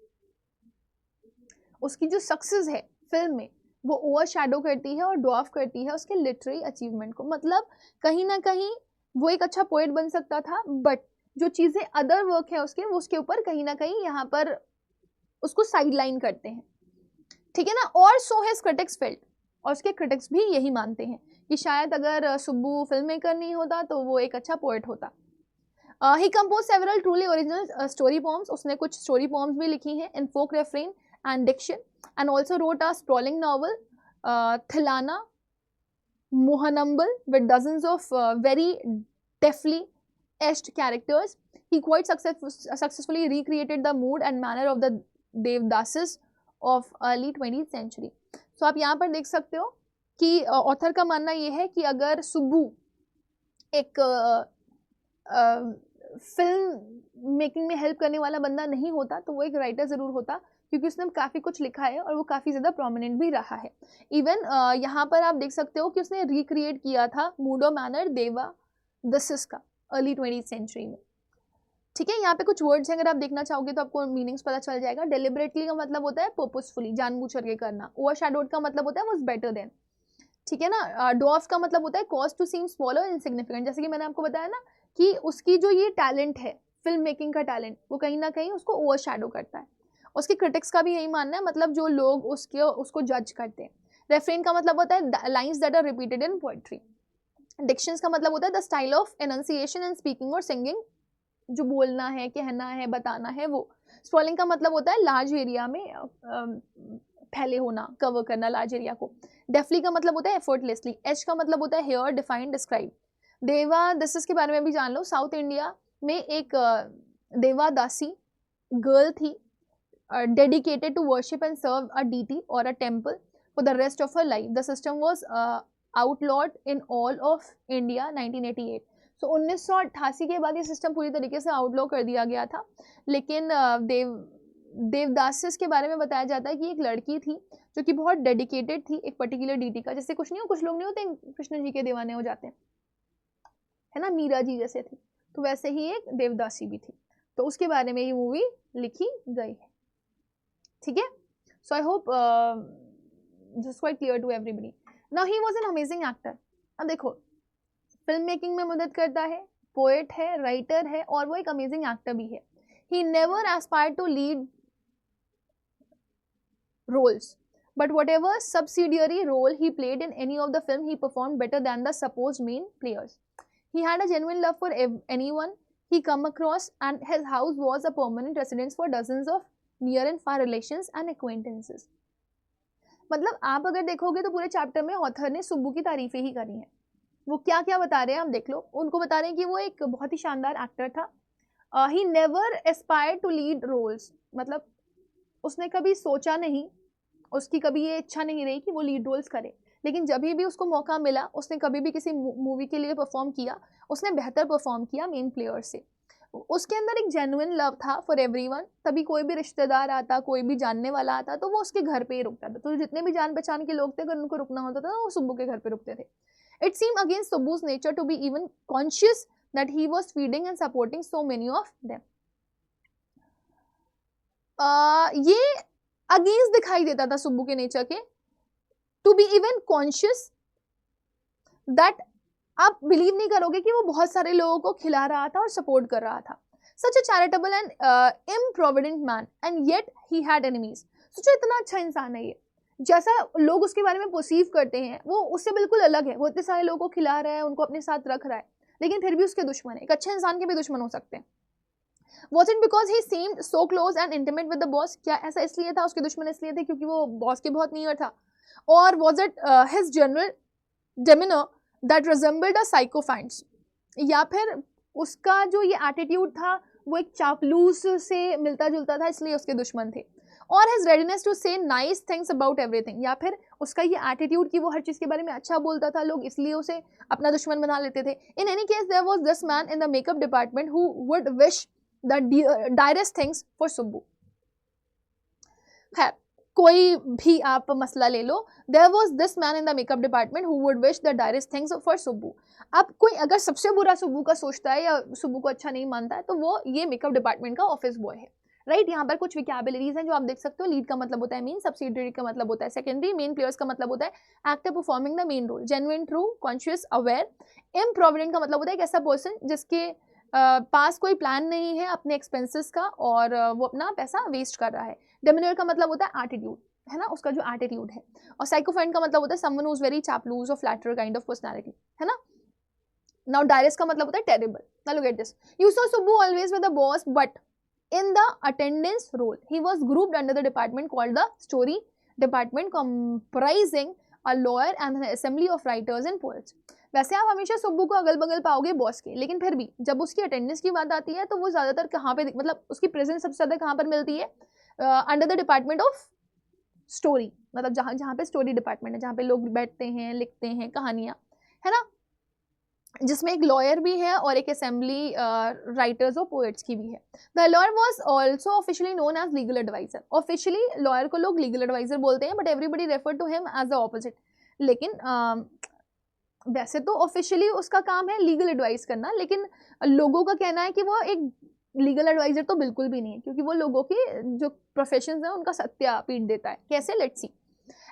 उसकी जो सक्सेस है फिल्म में वो ओवरशैडो करती है और ड्वार्फ करती है उसके लिटरेरी अचीवमेंट को। मतलब कहीं ना कहीं वो एक अच्छा पोएट बन सकता था, बट जो चीज़ें अदर वर्क है उसके, वो उसके ऊपर कहीं ना कहीं यहाँ पर उसको साइडलाइन करते हैं, ठीक है ना। और सो हिज क्रिटिक्स फेल्ट, और उसके क्रिटिक्स भी यही मानते हैं कि शायद अगर सुब्बू फिल्म मेकर नहीं होता तो वो एक अच्छा पोएट होता। He compose several truly original story poems, उसने कुछ स्टोरी पोम्स भी लिखी हैं in folk refrain and diction, and also wrote a sprawling novel Thillana Mohanambal with dozens of very deftly etched characters. He quite successfully recreated the mood and manner of the Devdasis of early 20th century. So आप यहाँ पर देख सकते हो कि author का मानना ये है कि अगर सुब्बू एक फिल्म मेकिंग में हेल्प करने वाला बंदा नहीं होता तो वो एक राइटर ज़रूर होता, क्योंकि उसने काफ़ी कुछ लिखा है और वो काफ़ी ज़्यादा प्रोमिनेंट भी रहा है। इवन यहाँ पर आप देख सकते हो कि उसने रिक्रिएट किया था मूड और मैनर देवा दसिस का अर्ली 20th सेंचुरी में। ठीक है, यहाँ पे कुछ वर्ड्स हैं, अगर आप देखना चाहोगे तो आपको मीनिंग्स पता चल जाएगा। डेलिबरेटली का मतलब होता है पर्पसफुली, जानबूझ करके करना। ओवरशैडोड का मतलब होता है वाज बेटर देन। ठीक है ना। डॉफ का मतलब होता है cause to seem smaller insignificant, जैसे कि मैंने आपको बताया ना कि उसकी जो ये टैलेंट है फिल्म मेकिंग का टैलेंट, वो कहीं ना कहीं उसको ओवरशैडो करता है। उसके क्रिटिक्स का भी यही मानना है, मतलब जो लोग उसको जज करते हैं। रेफरेन का मतलब होता है lines that are repeated in poetry. Dictions का मतलब होता है the style of enunciation and speaking or singing, जो बोलना है, कहना है, बताना है वो। स्प्रॉलिंग का मतलब होता है लार्ज एरिया में फैले होना, कवर करना लार्ज एरिया को। डेफली का मतलब होता है एफर्टलेसली। एच का मतलब होता है हेयर, डिफाइन, डिस्क्राइब। देवादासी के बारे में भी जान लो। साउथ इंडिया में एक देवादासी गर्ल थी, dedicated to worship and serve a deity or a temple for the rest of her life. The system was outlawed in all of India 1988। So 1988 के बाद ये सिस्टम पूरी तरीके से आउटलॉ कर दिया गया था। लेकिन देवदासिस के बारे में बताया जाता है कि एक लड़की थी जो कि बहुत डेडिकेटेड थी एक पर्टिकुलर डीटी का। जैसे कुछ लोग नहीं होते कृष्ण जी के दीवाने हो जाते हैं, है ना, मीरा जी जैसे थी, तो वैसे ही एक देवदासी भी थी। तो उसके बारे में ये मूवी लिखी गई है। ठीक है, so I hope this quite clear to everybody. Now he was an amazing actor. अब देखो, फिल्म मेकिंग में मदद करता है, पोएट है, राइटर है, और वो एक अमेजिंग एक्टर भी है। He never aspired to lead roles, but whatever subsidiary role he played in any of the film, he performed better than the supposed main players. He had a genuine love for anyone he come across, and his house was a permanent residence for dozens of near and far relations and acquaintances. मतलब आप अगर देखोगे तो पूरे chapter में author ने सुब्बू की तारीफें ही करी हैं। वो क्या क्या बता रहे हैं आप देख लो। उनको बता रहे हैं कि वो एक बहुत ही शानदार एक्टर था। He never aspired to lead roles, मतलब उसने कभी सोचा नहीं, उसकी कभी ये इच्छा नहीं रही कि वो लीड रोल्स करे, लेकिन जब भी उसको मौका मिला उसने कभी भी किसी मूवी के लिए परफॉर्म किया, उसने बेहतर परफॉर्म किया मेन प्लेयर से। उसके अंदर एक जेन्युइन लव था फॉर एवरीवन। तभी कोई भी रिश्तेदार आता, कोई भी जानने वाला आता, तो वो उसके घर पे ही रुकता था। तो जितने भी जान पहचान के लोग थे, अगर उनको रुकना होता था वो सुब्बू के घर पे रुकते थे। It seem against Subbu's nature to be even conscious that he was feeding and supporting so many of them. ये अगेंस्ट दिखाई देता था सुब्बू के नेचर के, to be even conscious that, आप बिलीव नहीं करोगे कि वो बहुत सारे लोगों को खिला रहा था और सपोर्ट कर रहा था। Such a charitable and improvident man and yet he had enemies. सोचो इतना अच्छा इंसान है ये, जैसा लोग उसके बारे में परसीव करते हैं वो उससे बिल्कुल अलग है। वो इतने सारे लोगों को खिला रहा है, उनको अपने साथ रख रहा है, लेकिन फिर भी उसके दुश्मन है। एक अच्छे इंसान के भी दुश्मन हो सकते हैं। Was it because he seemed so close and intimate with the boss? क्या ऐसा इसलिए था, उसके दुश्मन इसलिए थे क्योंकि वो बॉस के बहुत नियर था? Or was it his general demeanor that resembled a sycophant's? या फिर उसका जो ये एटीट्यूड था वो एक चापलूस से मिलता जुलता था, इसलिए उसके दुश्मन थे? और his readiness to say nice things about everything, या फिर उसका ये एटीट्यूड कि वो हर चीज़ के बारे में अच्छा बोलता था, लोग इसलिए उसे अपना दुश्मन बना लेते थे? In any case, there was this man in the makeup department who would wish the direst things for Subbu. खैर, कोई भी आप मसला ले लो, there was this man in the makeup department who would wish the direst things for Subbu. अब कोई अगर सबसे बुरा सुब्बू का सोचता है या सुब्बू को अच्छा नहीं मानता है तो वो ये मेकअप डिपार्टमेंट का ऑफिस बॉय है, राइट। यहाँ पर कुछ विकैबुलरीज हैं जो आप देख सकते हो। लीड का मतलब होता है मेन, सब्सिडियरी का मतलब होता है सेकेंडरी, मेन प्लेयर्स का मतलब होता है actor performing the main role, genuine, true, conscious, aware. Improvident का मतलब होता है एक ऐसा पर्सन जिसके पास कोई प्लान नहीं है अपने एक्सपेंसेस का और वो अपना पैसा वेस्ट कर रहा है। डेमिनर का मतलब होता है एटीट्यूड, है ना, उसका जो एटीट्यूड है। और साइकोफेंट का मतलब होता है समवन हु इज वेरी चापलूस और फ्लैटरर काइंड ऑफ पर्सनालिटी, है ना। नाउ डायरेस का मतलब होता है terrible. Now look at this, you saw Subbu always with the boss but in the attendance role he was grouped under the department called the story department comprising a lawyer and an assembly of writers and poets। वैसे आप हमेशा सुब्बू को अगल बगल पाओगे boss के, लेकिन फिर भी जब उसकी अटेंडेंस की बात आती है तो वो ज्यादातर कहाँ पे, मतलब उसकी प्रेजेंस सबसे ज्यादा कहाँ पर मिलती है, under the department of story, मतलब जहाँ जहाँ पे स्टोरी डिपार्टमेंट है, जहाँ पे लोग बैठते हैं लिखते हैं कहानियाँ, है ना, जिसमें एक लॉयर भी है और एक असेंबली राइटर्स और पोएट्स की भी है। The lawyer was also officially known as legal adviser. Officially lawyer को लोग लीगल एडवाइजर बोलते हैं, but everybody refer to him as the opposite. लेकिन वैसे तो ऑफिशियली उसका काम है लीगल एडवाइस करना, लेकिन लोगों का कहना है कि वो एक लीगल एडवाइजर तो बिल्कुल भी नहीं है, क्योंकि वो लोगों की जो प्रोफेशन है उनका सत्यापीठ देता है। कैसे, let's see.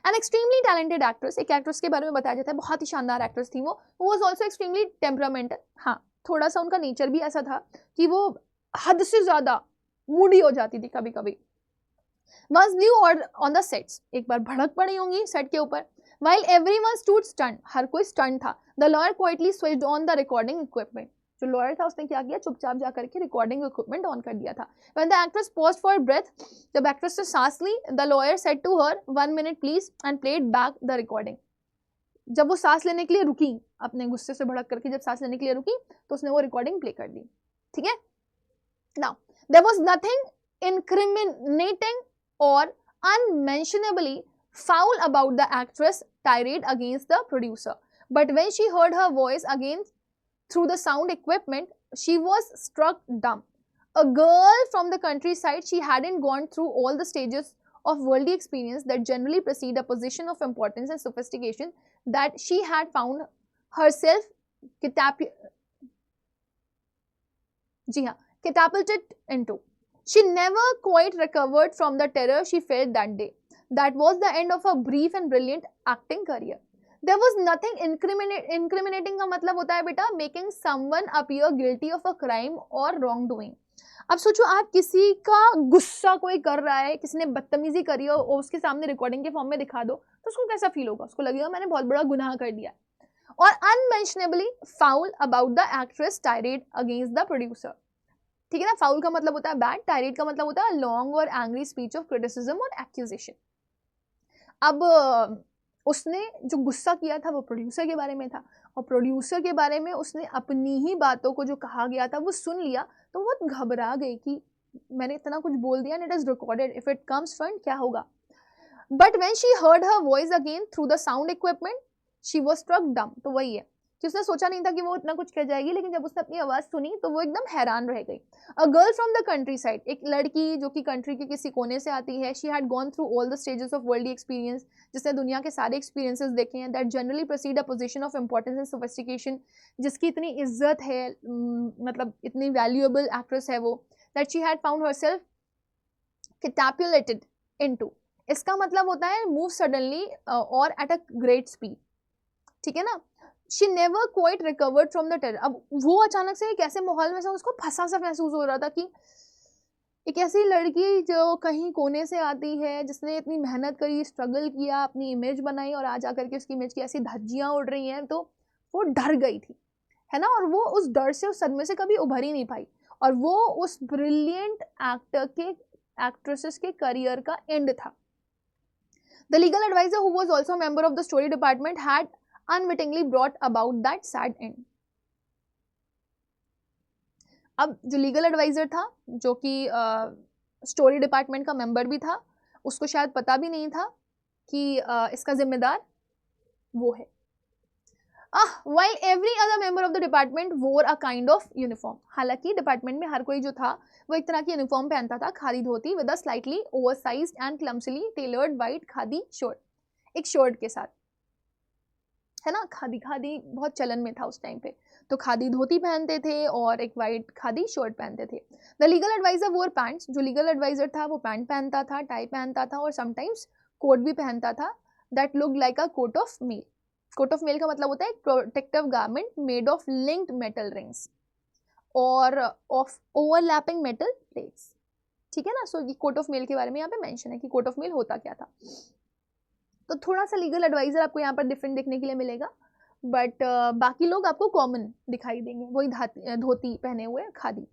An extremely talented actress, एक एक्ट्रेस के बारे में बताया जाता है, बहुत ही शानदार एक्ट्रेस थी वो वॉज ऑल्सो एक्सट्रीमली टेम्परामेंटल। हाँ, थोड़ा सा उनका नेचर भी ऐसा था कि वो हद से ज्यादा मूडी हो जाती थी कभी कभी। वॉज न्यू और ऑन द सेट्स, एक बार भड़क पड़ी होंगी सेट के ऊपर। वाइल एवरीवन स्टूड स्टंट, हर कोई स्टंट था। The lawyer quietly switched on the recording equipment, जो लॉयर था उसने क्या किया, चुपचाप जाकर के रिकॉर्डिंग इक्विपमेंट ऑन कर दिया था। When the actress paused for breath, जब एक्ट्रेस ने सांस ली, the lawyer said to her, 1 minute please, and played back the recording। जब वो सांस लेने के लिए रुकी, अपने गुस्से से भड़क करके जब सांस लेने के लिए रुकी, तो उसने वो रिकॉर्डिंग प्ले कर दी। ठीक है। Now, there was nothing incriminating or unmentionably foul about the actress tirade against the producer, but when she heard her voice again through the sound equipment, she was struck dumb. A girl from the countryside, she hadn't gone through all the stages of worldly experience that generally precede a position of importance and sophistication that she had found herself catapulted into. She never quite recovered from the terror she felt that day. That was the end of her brief and brilliant acting career. There was nothing incriminating का मतलब होता है बेटा making someone appear guilty of a crime or wrongdoing। अब सोचो, आप किसी का गुस्सा कोई कर रहा है, किसी ने बदतमीजी करी हो और उसके सामने रिकॉर्डिंग के फॉर्म में दिखा दो, तो उसको कैसा फील होगा, उसको लगेगा मैंने बहुत बड़ा गुनाह कर दिया। और unmentionably foul about the actress tirade against the producer. ठीक है ना, फाउल का मतलब होता है बैड, टायरेड का मतलब होता है लॉन्ग और एंग्री स्पीच ऑफ क्रिटिसिज्म और एक्यूजेशन। अब उसने जो गुस्सा किया था वो प्रोड्यूसर के बारे में था, और प्रोड्यूसर के बारे में उसने अपनी ही बातों को जो कहा गया था वो सुन लिया, तो बहुत घबरा गई कि मैंने इतना कुछ बोल दिया, it is recorded, if it comes front क्या होगा। But when she heard her voice again through the sound equipment, she was struck dumb. तो वही है कि उसने सोचा नहीं था कि वो इतना कुछ कह जाएगी, लेकिन जब उसने अपनी आवाज सुनी तो वो एकदम हैरान रह गई। A girl from the country side, एक लड़की जो कि कंट्री के किसी कोने से आती है। She had gone through all the stages of world experience, जिसने दुनिया के सारे एक्सपीरियंसेस देखे हैं। That generally proceed a position of importance and sophistication, जिसकी इतनी इज्जत है, मतलब इतनी वैल्यूएबल एक्ट्रेस है वो। That she had found herself catapulted into, इसका मतलब होता है मूव सडनली और एट अ ग्रेट स्पीड। ठीक है ना। She never quite recovered from the terror। अब वो अचानक से एक ऐसे माहौल में से उसको फंसा सा महसूस हो रहा था कि एक ऐसी लड़की जो कहीं कोने से आती है, जिसने इतनी मेहनत करी, स्ट्रगल किया, अपनी इमेज बनाई, और आज आकर के उसकी इमेज की ऐसी धज्जियां उड़ रही हैं, तो वो डर गई थी, है ना। और वो उस डर से, उस सदमे से कभी उभर ही नहीं पाई, और वो उस ब्रिलियंट एक्टर के, एक्ट्रेसेस के करियर का एंड था। The legal advisor, who was also a member of the story department, had unwittingly brought about that sad end। अब जो लीगल एडवाइजर था, जो कि स्टोरी डिपार्टमेंट का मेंबर भी था, उसको शायद पता भी नहीं था कि इसका जिम्मेदार वो है। While every other member of the department wore a kind of uniform, हालांकि डिपार्टमेंट में हर कोई जो था वो एक तरह की यूनिफॉर्म पहनता था, khadi dhoti with a slightly oversized and clumsily tailored white khadi shirt, एक शर्ट के साथ, है ना। खादी खादी बहुत चलन में था उस टाइम पे, तो खादी धोती पहनते थे और एक वाइट खादी शर्ट पहनते थे। द लीगल एडवाइजर वोर पैंट्स, जो लीगल एडवाइजर था वो पैंट पहनता था, टाई पहनता था, और समटाइम्स कोट भी पहनता था। That look like a coat of mail. Coat of mail का मतलब होता है protective garment made of linked metal rings और ऑफ ओवरलैपिंग मेटल प्लेट्स। ठीक है ना। सो ये कोर्ट ऑफ मेल के बारे में यहाँ पे मेंशन है कि कोर्ट ऑफ मेल होता क्या था। तो थोड़ा सा लीगल एडवाइजर आपको यहाँ पर डिफरेंट देखने के लिए मिलेगा, बट बाकी लोग आपको कॉमन दिखाई देंगे, वही धोती पहने हुए khadi.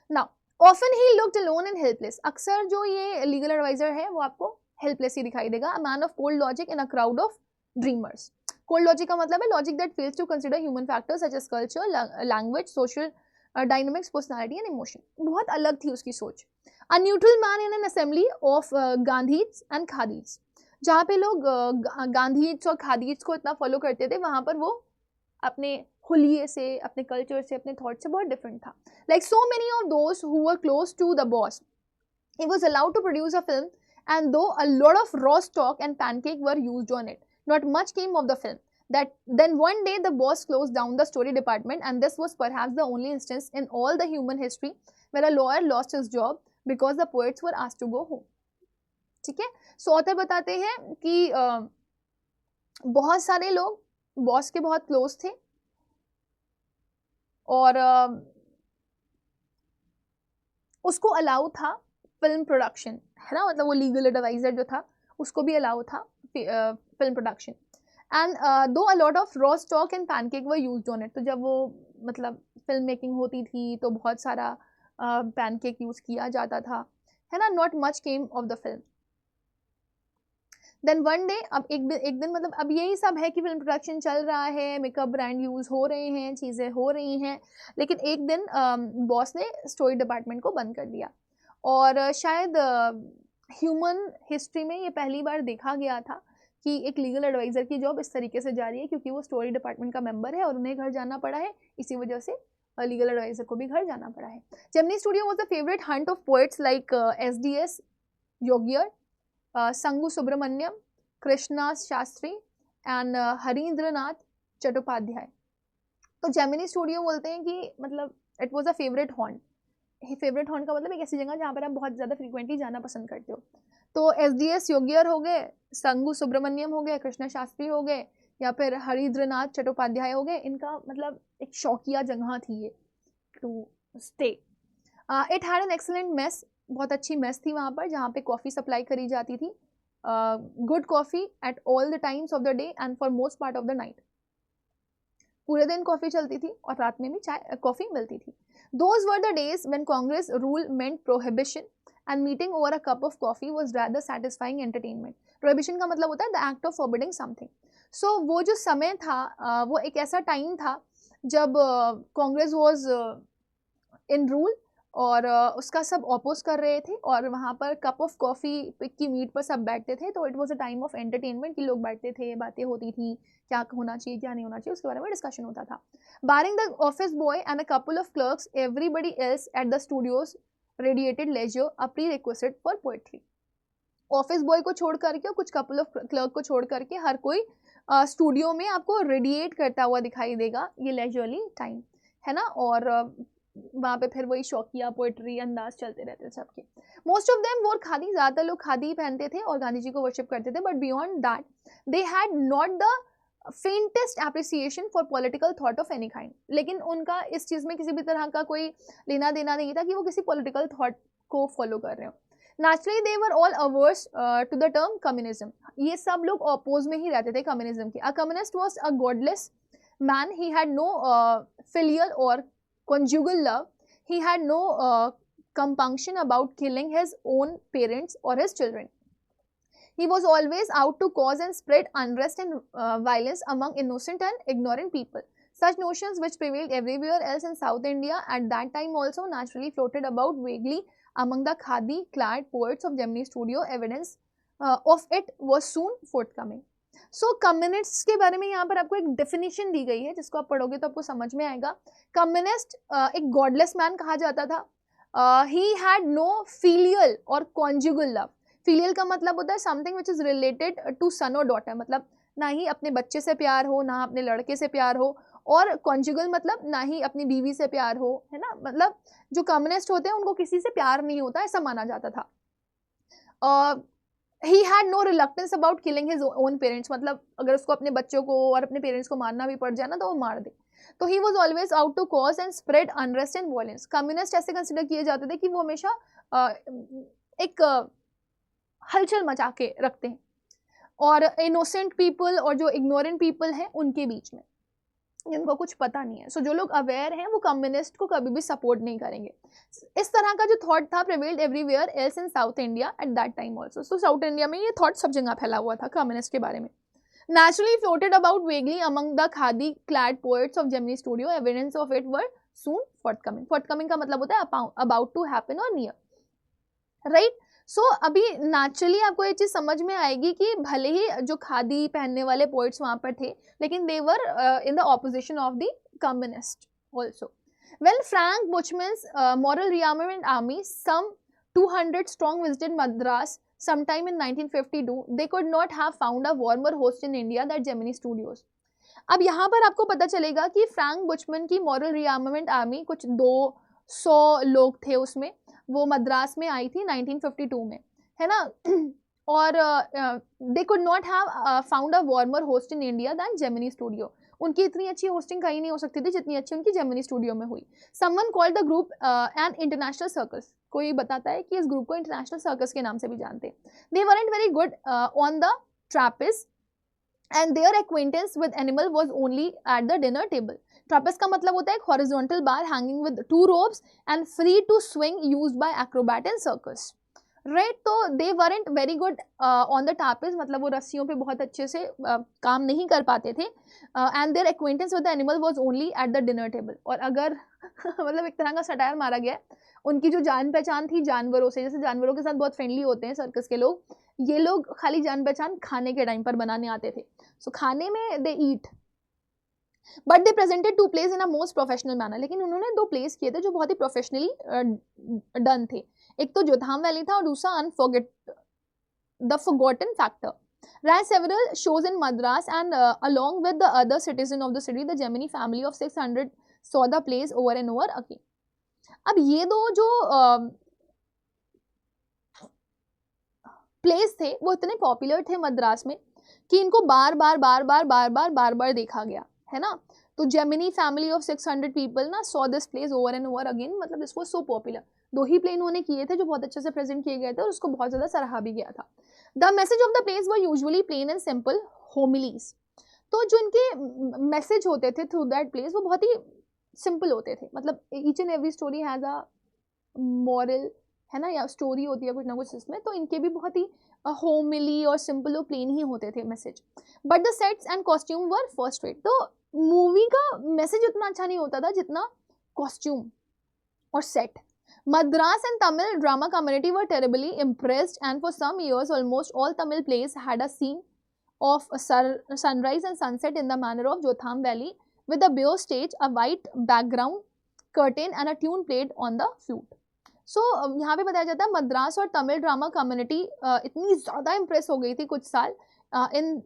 Now often he looked alone and helpless, अक्सर जो ये लीगल एडवाइजर है वो आपको हेल्पलेस ही दिखाई देगा। A man of cold logic in a crowd of dreamers. Cold logic का मतलब है logic that fails to consider human factors such as culture, language, social dynamics, personality and emotion. बहुत अलग थी उसकी सोच। A neutral man in an assembly of Gandhis and khadis, जहाँ पे लोग गांधीज और खादीज को इतना फॉलो करते थे, वहां पर वो अपने हुलिये से, अपने कल्चर से, अपने थॉट से बहुत डिफरेंट था। Like so many of those who were close to the boss, he was allowed to produce a film, and though a lot of raw stock and pancake were used on it, not much came of the film. That then one day the boss closed down the story department, and this was perhaps the only instance in all the human history where a lawyer lost his job because the poets were asked to go home. ठीक है। सो author बताते हैं कि बहुत सारे लोग boss के बहुत क्लोज थे और उसको अलाउ था फिल्म प्रोडक्शन, है ना, मतलब वो लीगल एडवाइजर जो था उसको भी अलाउ था फिल्म प्रोडक्शन। एंड दो अ lot of raw stock and pancake were used on it, तो जब वो मतलब फिल्म मेकिंग होती थी तो बहुत सारा पैनकेक यूज किया जाता था, है ना। Not much came of the film. Then one day, अब एक दिन मतलब अब यही सब है कि फिल्म प्रोडक्शन चल रहा है, मेकअप ब्रांड यूज हो रहे हैं, चीज़ें हो रही हैं, लेकिन एक दिन बॉस ने स्टोरी डिपार्टमेंट को बंद कर दिया। और शायद ह्यूमन हिस्ट्री में ये पहली बार देखा गया था कि एक लीगल एडवाइज़र की जॉब इस तरीके से जा रही है, क्योंकि वो स्टोरी डिपार्टमेंट का मेंबर है और उन्हें घर जाना पड़ा है, इसी वजह से लीगल एडवाइज़र को भी घर जाना पड़ा है। Gemini studio was the favourite haunt of poets like SDS Yogiyar, Sangu Subramanyam, Krishna Shastri and Harindranath Chattopadhyay. तो जेमिनी स्टूडियो बोलते हैं कि मतलब it was a favourite haunt. Favourite हॉर्न का मतलब एक ऐसी जगह जहाँ पर आप बहुत ज़्यादा फ्रीक्वेंटली जाना पसंद करते हो। तो SDS योगियर हो गए, संगू सुब्रमण्यम हो गए, कृष्णा शास्त्री हो गए, या फिर हरिद्रनाथ चट्टोपाध्याय हो गए, इनका मतलब एक शौकिया जगह थी ये to stay. It had an excellent mess, बहुत अच्छी मेस थी वहाँ पर जहाँ पे कॉफ़ी सप्लाई करी जाती थी, good coffee at all the times of the day and for most part of the night. पूरे दिन कॉफ़ी चलती थी और रात में भी चाय कॉफ़ी मिलती थी। Those were the days when Congress rule meant prohibition and meeting over a cup of coffee was rather satisfying entertainment. Prohibition का मतलब होता है the act of forbidding something. So वो जो समय था वो एक ऐसा टाइम था जब कांग्रेस was in rule और उसका सब ऑपोज कर रहे थे और वहाँ पर कप ऑफ कॉफ़ी की मीट पर सब बैठते थे। तो it was a time of entertainment कि लोग बैठते थे, बातें होती थी, क्या होना चाहिए क्या नहीं होना चाहिए उसके बारे में डिस्कशन होता था। Barring the office boy and a couple of clerks, everybody else at the studios radiated leisure a pre requested for poetry. Office boy को छोड़ करके, कुछ कपल ऑफ क्लर्क को छोड़ करके हर कोई स्टूडियो में आपको रेडिएट करता हुआ दिखाई देगा, ये लेजरली टाइम, है ना। और वहाँ पे फिर वही शौकिया पोएट्री अंदाज चलते रहते थे सबके। मोस्ट ऑफ देम वोर खादी, ज़्यादातर लोग खादी पहनते थे और गांधी जी को वर्शिप करते थे, but beyond that they had not the faintest appreciation for political thought of any kind. लेकिन उनका इस चीज़ में किसी भी तरह का कोई लेना देना नहीं था कि वो किसी पॉलिटिकल थॉट को फॉलो कर रहे हो। Naturally they were all averse to the term communism, ये सब लोग अपोज में ही रहते थे कम्युनिज्म के। A communist was a godless man, he had no filial or conjugal love, he had no compunction about killing his own parents or his children. He was always out to cause and spread unrest and violence among innocent and ignorant people. Such notions, which prevailed everywhere else in South India at that time, also naturally floated about vaguely among the khadi-clad poets of Gemini Studio. Evidence of it was soon forthcoming. So communist के बारे में यहाँ पर आपको एक definition दी गई है जिसको आप पढ़ोगे तो आपको समझ में आएगा। कम्युनिस्ट एक गॉडलेस मैन कहा जाता था। He had no filial or conjugal love. Filial का मतलब होता है something which is related to son or daughter, मतलब ना ही अपने बच्चे से प्यार हो, ना अपने लड़के से प्यार हो, और कॉन्जुगल मतलब ना ही अपनी बीवी से प्यार हो, है ना। मतलब जो कम्युनिस्ट होते हैं उनको किसी से प्यार नहीं होता, ऐसा माना जाता था। He had no reluctance about killing his own parents, मतलब अगर उसको अपने बच्चों को और अपने पेरेंट्स को मारना भी पड़ जाए ना तो वो मार दे। तो he was always out to cause and spread unrest and violence. Communist ऐसे कंसिडर किए जाते थे कि वो हमेशा एक हलचल मचा के रखते हैं और इनोसेंट पीपल और जो इग्नोरेंट पीपल हैं उनके बीच में, जिनको कुछ पता नहीं है। सो जो लोग अवेयर हैं वो कम्युनिस्ट को कभी भी सपोर्ट नहीं करेंगे। इस तरह का जो थॉट था prevailed everywhere else in south India at that time also. So south India में ये थॉट सब जगह फैला हुआ था कम्युनिस्ट के बारे में। Naturally floated about vaguely among the khadi-clad poets of Gemini Studio. Evidence of it were soon forthcoming. Forthcoming का मतलब होता है about to happen or near, right? So अभी naturally आपको ये चीज़ समझ में आएगी कि भले ही जो खादी पहनने वाले poets वहाँ पर थे, लेकिन they were in the opposition of the communist also. Well, Frank Buchman's moral rearmament army, some 200 strong, visited Madras sometime in 1952. They could not have found a warmer host in India than Gemini Studios. अब यहाँ पर आपको पता चलेगा कि Frank बुचमन की moral रिआर्ममेंट army कुछ 200 लोग थे उसमें, वो मद्रास में आई थी 1952 में, है ना। और they could not have found a warmer host in India than Gemini studio. उनकी इतनी अच्छी होस्टिंग कहीं नहीं हो सकती थी जितनी अच्छी उनकी जेमिनी स्टूडियो में हुई। Someone called the group an international circus. कोई बताता है कि इस ग्रुप को इंटरनेशनल सर्कस के नाम से भी जानते हैं। They weren't very good on the trapeze and their acquaintance with animal was only at the dinner table. Trapeze का मतलब होता है एक horizontal bar hanging with 2 ropes and free to swing used by acrobat in circus, right. तो they weren't very good on the trapeze, मतलब वो रस्सियों पे बहुत अच्छे से काम नहीं कर पाते थे। And their acquaintance with the animal was only at the dinner table. और अगर मतलब एक तरह का सटायर मारा गया, उनकी जो जान पहचान थी जानवरों से, जैसे जानवरों के साथ बहुत फ्रेंडली होते हैं सर्कस के लोग, ये लोग खाली जान पहचान खाने के टाइम पर बनाने आते थे। सो खाने में they eat but they presented 2 plays in a most professional manner. लेकिन उन्होंने 2 plays किए थे जो बहुत ही प्रोफेशनली डन थे। एक तो जोधाम वैली था और दूसरा the forgotten factor. ran several shows in Madras and along with the other citizen of the city, the Gemini family of 600 saw the plays over and over again. अब ये दो जो प्लेस थे वो इतने पॉपुलर थे मद्रास में कि इनको बार बार देखा गया, है ना। तो जेमिनी फैमिली ऑफ 600 पीपल ना saw this place over and over again, मतलब दिस वाज सो पॉपुलर। 2 ही प्ले इन्होंने किए थे जो बहुत अच्छे से प्रेजेंट किए गए थे और उसको बहुत ज़्यादा सराहा भी गया था। The message of the plays were usually plain and simple homilies. तो जो इनके मैसेज होते थे थ्रू दैट प्लेस वो बहुत ही सिंपल होते थे, मतलब each and every story has a moral, है ना, या स्टोरी होती है कुछ ना कुछ इसमें। तो इनके भी बहुत ही होमली और सिंपल और प्लेन ही होते थे message. But the sets and costume were first rate. तो मूवी का मैसेज उतना अच्छा नहीं होता था जितना कॉस्ट्यूम और set. Madras and Tamil drama community were terribly impressed, and for some years almost all Tamil plays had a scene of a sunrise and sunset in the manner of Jotham Valley, with a bare stage, a white background curtain and a tune played on the flute. So यहाँ पे बताया जाता है मद्रास और Tamil drama community इतनी ज़्यादा impress हो गई थी कुछ साल इन,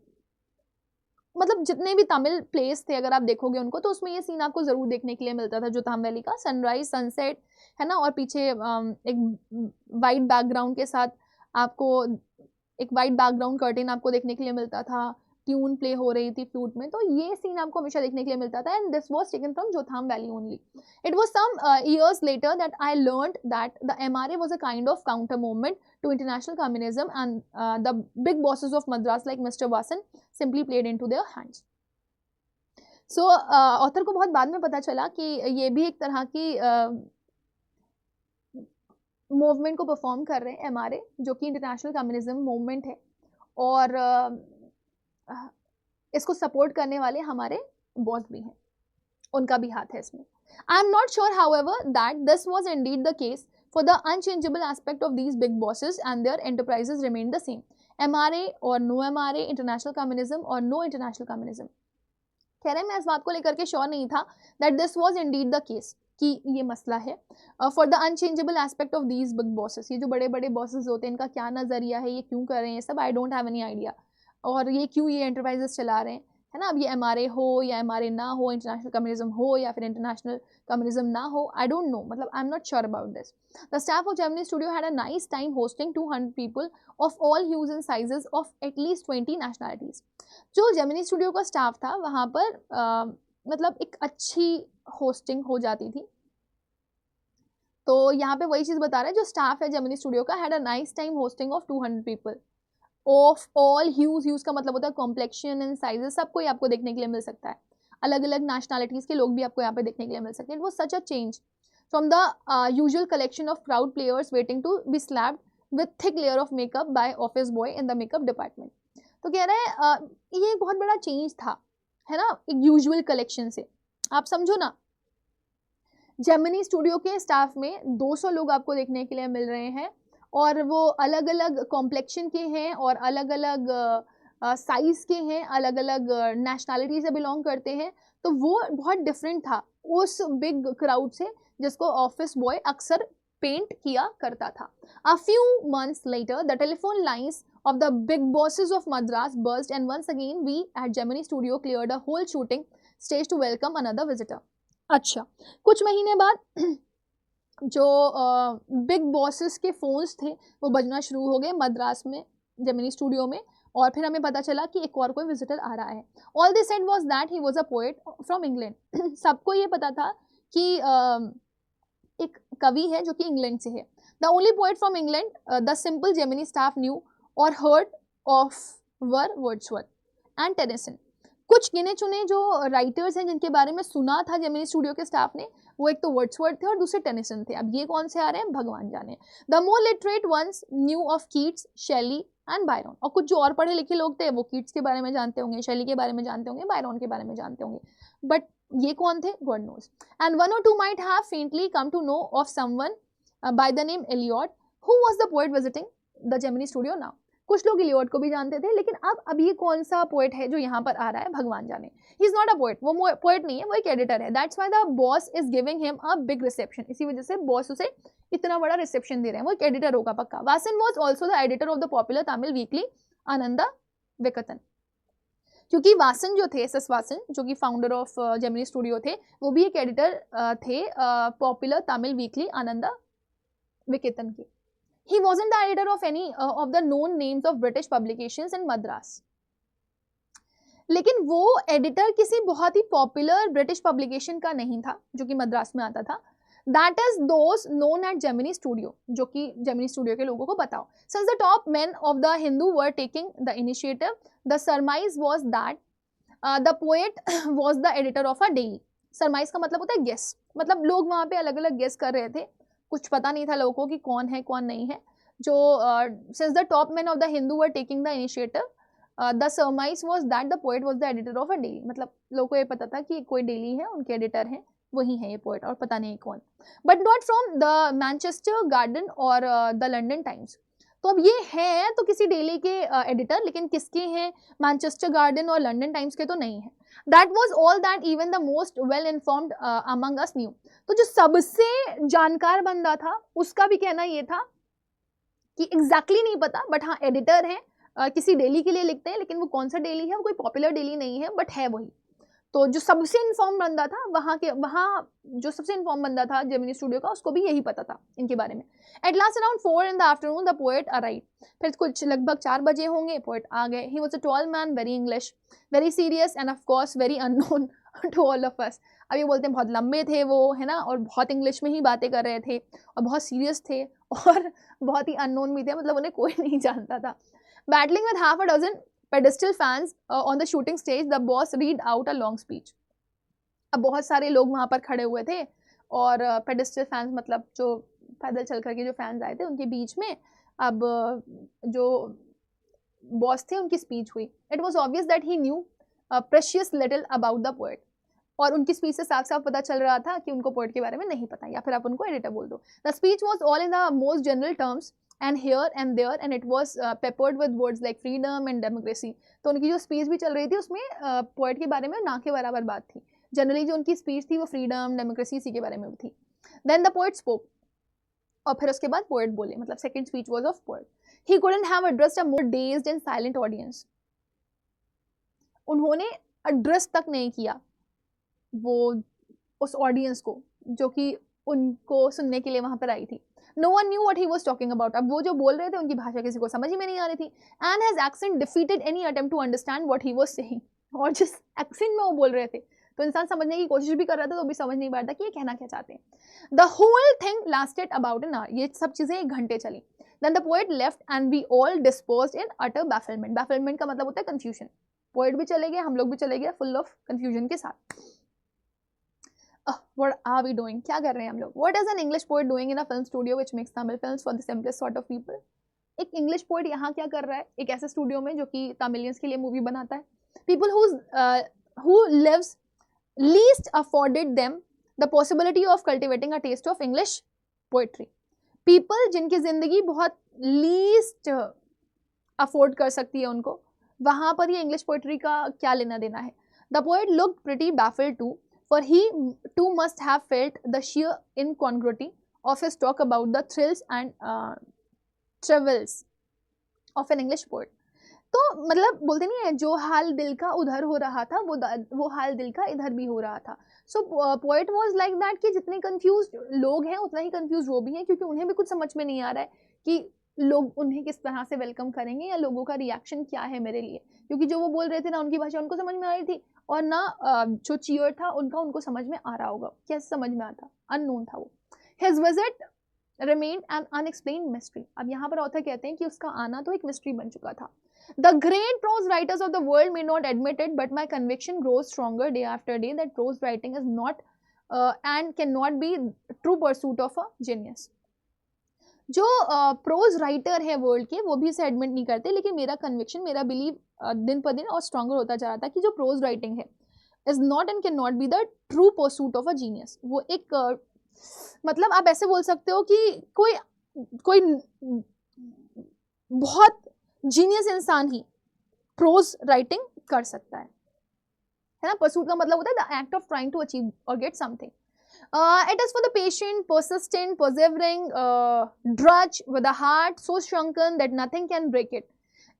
मतलब जितने भी तमिल प्लेस थे अगर आप देखोगे उनको तो उसमें ये सीन आपको ज़रूर देखने के लिए मिलता था जोधाम वैली का सनराइज सनसेट, है ना, और पीछे एक वाइट बैकग्राउंड के साथ आपको एक वाइट बैकग्राउंड कर्टेन आपको देखने के लिए मिलता था, ट्यून प्ले हो रही थी फ्लूट में। तो ये सीन आपको हमेशा देखने के लिए मिलता था and this was taken from जोधाम valley only. It was some years later that I learned that the MRA was a kind of counter movement to international communism and the big bosses of Madras like Mr. Vasan simply played into their hands. So author को बहुत बाद में पता चला कि ये भी एक तरह की मूवमेंट को परफॉर्म कर रहे हैं MRA, जो कि इंटरनेशनल कम्युनिज्म मूवमेंट है, और इसको सपोर्ट करने वाले हमारे बॉस भी हैं, उनका भी हाथ है इसमें। I am not sure however that this was indeed the case for the unchangeable aspect of these big bosses and their enterprises remain the same, MRA or no MRA, international communism or no international communism. कह रहे हैं मैं इस बात को लेकर के sure नहीं था that this was indeed the case कि ये मसला है for the unchangeable aspect of these big bosses. ये जो बड़े बड़े बॉसेस होते हैं इनका क्या नज़रिया है, ये क्यों कर रहे हैं ये सब, I don't have any idea, और ये क्यों ये एंटरप्राइजेस चला रहे हैं, है ना। अब ये MRA हो या MRA ना हो, इंटरनेशनल कम्युनिज्म हो या फिर इंटरनेशनल कम्युनिज्म ना हो, आई डोंट नो, मतलब आई am not sure about this. The staff of Gemini studio had a nice time hosting 200 people of all huge and sizes of at least 20 nationalities. जो Gemini studio का staff था वहाँ पर मतलब एक अच्छी होस्टिंग हो जाती थी। तो यहाँ पे वही चीज़ बता रहा है, जो स्टाफ है जेमिनी स्टूडियो का, had a nice time hosting of 200 people of all huge. Huge का मतलब होता है कॉम्प्लेक्शन एंड साइजेस, सबको ही आपको देखने के लिए मिल सकता है। अलग अलग नेशनैलिटीज़ के लोग भी आपको यहाँ पे देखने के लिए मिल सकते हैं। It was such a change from the usual collection of crowd players waiting to be slabbed with thick layer of makeup by office boy in the makeup department. तो कह रहे हैं ये एक बहुत बड़ा चेंज था, है ना, एक यूजुअल कलेक्शन से। आप समझो ना, जेमिनी स्टूडियो के स्टाफ में 200 लोग आपको देखने के लिए मिल रहे हैं, और वो अलग अलग कॉम्प्लेक्शन के हैं और अलग अलग साइज़ के हैं, अलग अलग नेशनैलिटी से बिलोंग करते हैं। तो वो बहुत डिफरेंट था उस बिग क्राउड से जिसको ऑफिस बॉय अक्सर पेंट किया करता था। A few months later the telephone lines of the big bosses of Madras burst, and once again we at Gemini Studio cleared a whole shooting stage to welcome another visitor. अच्छा, कुछ महीने बाद जो big bosses के phones थे वो बजना शुरू हो गए मद्रास में जेमिनी स्टूडियो में, और फिर हमें पता चला कि एक और कोई विजिटर आ रहा है। All this said was that he was a poet from England. सबको ये पता था कि एक कवि है जो कि इंग्लैंड से है। The only poet from England the simple Gemini staff knew or heard of were Wordsworth and Tennyson. कुछ गिने चुने जो राइटर्स हैं जिनके बारे में सुना था जेमिनी स्टूडियो के स्टाफ ने, वो एक तो वर्ड्सवर्थ थे और दूसरे टेनिसन थे। अब ये कौन से आ रहे हैं भगवान जाने। The more literate ones knew of Keats, Shelley and Byron. और कुछ जो और पढ़े लिखे लोग थे वो कीट्स के बारे में जानते होंगे, शेली के बारे में जानते होंगे, बायरन के बारे में जानते होंगे, बट ये कौन थे God knows. And one or two might have faintly come to know of someone by the name Eliot who was the poet visiting the Gemini studio now. कुछ लोग इलियट को भी जानते थे, लेकिन अब ये कौन सा पोएट है जो यहाँ पर आ रहा है भगवान जाने। He is not a poet, वो पोएट नहीं है, वो एक एडिटर है। That's why the boss is giving him a big reception. इसी वजह से बॉस उसे इतना बड़ा रिसेप्शन दे रहे हैं, वो एक एडिटर होगा पक्का। Vasan was also the editor of the popular Tamil weekly Ananda Vikatan. क्योंकि वासन जो थे, एस वासन, जो कि फाउंडर ऑफ जेमिनी स्टूडियो थे, वो भी एक एडिटर थे पॉपुलर तमिल वीकली आनंदा विकेतन के। He wasn't the editor of any of the known names of British publications in Madras. लेकिन वो एडिटर किसी बहुत ही पॉपुलर ब्रिटिश पब्लिकेशन का नहीं था जो कि मद्रास में आता था। That is those known at Gemini Studio, जो कि जेमिनी स्टूडियो के लोगों को बताओ। Since the top men of the Hindu were taking the initiative, the surmise was that the poet was the editor of a daily. Surmise का मतलब होता है guess, मतलब लोग वहाँ पे अलग अलग guess कर रहे थे, कुछ पता नहीं था लोगों को कि कौन है कौन नहीं है। जो since the top men of the Hindu were taking the initiative, the surmise was that the poet was the editor of a daily. मतलब लोगों को ये पता था कि कोई डेली है, उनके एडिटर हैं, वही है ये पोएट, और पता नहीं कौन। But not from the Manchester garden और द लंडन टाइम्स। तो अब ये है तो किसी डेली के एडिटर, लेकिन किसके हैं, मैनचेस्टर गार्डन और लंडन टाइम्स के तो नहीं है। That was all that even the most well informed among us new. तो जो सबसे जानकार बंदा था उसका भी कहना ये था कि एग्जैक्टली नहीं पता, बट हाँ एडिटर है, किसी डेली के लिए लिखते हैं, लेकिन वो कौन सा डेली है, वो कोई पॉपुलर डेली नहीं है, बट है वही। तो जो सबसे इन्फॉर्म बंदा था वहाँ जो सबसे इन्फॉर्म बंदा था जेमिनी स्टूडियो का, उसको भी यही पता था इनके बारे में। At last around 4 in the afternoon the poet arrive. फिर कुछ लगभग 4 बजे होंगे, पोएट आ गए। He was a tall man, very English, very serious and of course very unknown to all of us. अब ये बोलते हैं बहुत लंबे थे वो, है ना, और बहुत इंग्लिश में ही बातें कर रहे थे, और बहुत सीरियस थे, और बहुत ही अननोन भी थे, मतलब उन्हें कोई नहीं जानता था। Battling with half a dozen pedestal fans on the shooting stage, the boss read out a long speech. अब बहुत सारे लोग वहाँ पर खड़े हुए थे, और pedestal fans मतलब जो पैदल चल करके जो फैंस आए थे उनके बीच में अब जो बॉस थे उनकी स्पीच हुई। It was obvious that he new precious little about the poet. और उनकी स्पीच से साफ साफ पता चल रहा था कि उनको पोएट के बारे में नहीं पता, या फिर आप उनको एडिटर बोल दो। The speech was all in the most general terms and here and there, and it was peppered with words like freedom and democracy. तो उनकी जो स्पीच भी चल रही थी उसमें पोएट के बारे में ना के बराबर बात थी। जनरली जो उनकी स्पीच थी वो फ्रीडम, डेमोक्रेसी, इसी के बारे में थी। देन द पोएट स्पोक, और फिर उसके बाद पोएट बोले, मतलब second speech was of poet. He couldn't have addressed a more dazed and silent audience. उन्होंने एड्रेस तक नहीं किया वो उस ऑडियंस को जो कि उनको सुनने के लिए वहां पर आई थी। No one knew what he was talking about. अब वो जो बोल रहे थे उनकी भाषा किसी को समझ ही में नहीं आ रही थी। And his accent defeated any attempt to understand what he was saying. और जिस accent में वो बोल रहे थे तो इंसान समझने की कोशिश भी कर रहा था तो भी समझ नहीं पा रहा था कि ये कहना क्या चाहते हैं. The whole thing lasted about an hour, ये सब चीजें 1 घंटे चली. Then the poet left and we all disposed in utter bafflement. Bafflement का मतलब होता है कंफ्यूजन. पोएट भी चले गए, हम लोग भी चले गए फुल ऑफ कंफ्यूजन के साथ. What are we doing? क्या कर रहे हैं हम लोग? What is an English poet doing in a film studio which makes Tamil films for the simplest sort of people? एक इंग्लिश पोएट यहाँ क्या कर रहा है एक ऐसे स्टूडियो में जो कि तमिलियंस के लिए मूवी बनाता है. People who lives least afforded them the possibility of cultivating a taste of English poetry. People जिनकी जिंदगी बहुत लीस्ट अफोर्ड कर सकती है उनको, वहां पर ये इंग्लिश पोएट्री का क्या लेना देना है. The poet looked pretty baffled too, for he too must have felt the sheer incongruity of his talk about the thrills and travels of an English poet. तो मतलब बोलते नहीं है जो हाल दिल का उधर हो रहा था वो हाल दिल का इधर भी हो रहा था. सो पोएट वाज लाइक दैट कि जितने कंफ्यूज लोग हैं उतना ही कंफ्यूज वो भी हैं, क्योंकि उन्हें भी कुछ समझ में नहीं आ रहा है कि लोग उन्हें किस तरह से वेलकम करेंगे या लोगों का रिएक्शन क्या है मेरे लिए, क्योंकि जो वो बोल रहे थे ना उनकी भाषा उनको समझ में आ रही थी और ना जो चीयर था उनका उनको समझ में आ रहा होगा. कैसे समझ में आता, अननोन था वो. His visit remained an unexplained mystery. अब यहाँ पर ऑथर कहते हैं कि उसका आना तो एक मिस्ट्री बन चुका था. The great prose writers of the world may not admit it, but my conviction grows stronger day after day that prose writing is not and cannot be true pursuit of a genius. जो pros writer है world के वो भी इसे admit नहीं करते, लेकिन मेरा कन्विक्शन, मेरा बिलीव दिन पर दिन और स्ट्रॉन्गर होता जा रहा था कि जो प्रोज राइटिंग है is not and can not be the true pursuit of a genius. वो एक मतलब आप ऐसे बोल सकते हो कि कोई बहुत जीनियस इंसान ही प्रोज राइटिंग कर सकता है ना. परसूट का मतलब होता है the act of trying to achieve or get something. It is for the patient, persistent, persevering, drudge with a heart so shrunken that nothing can break it.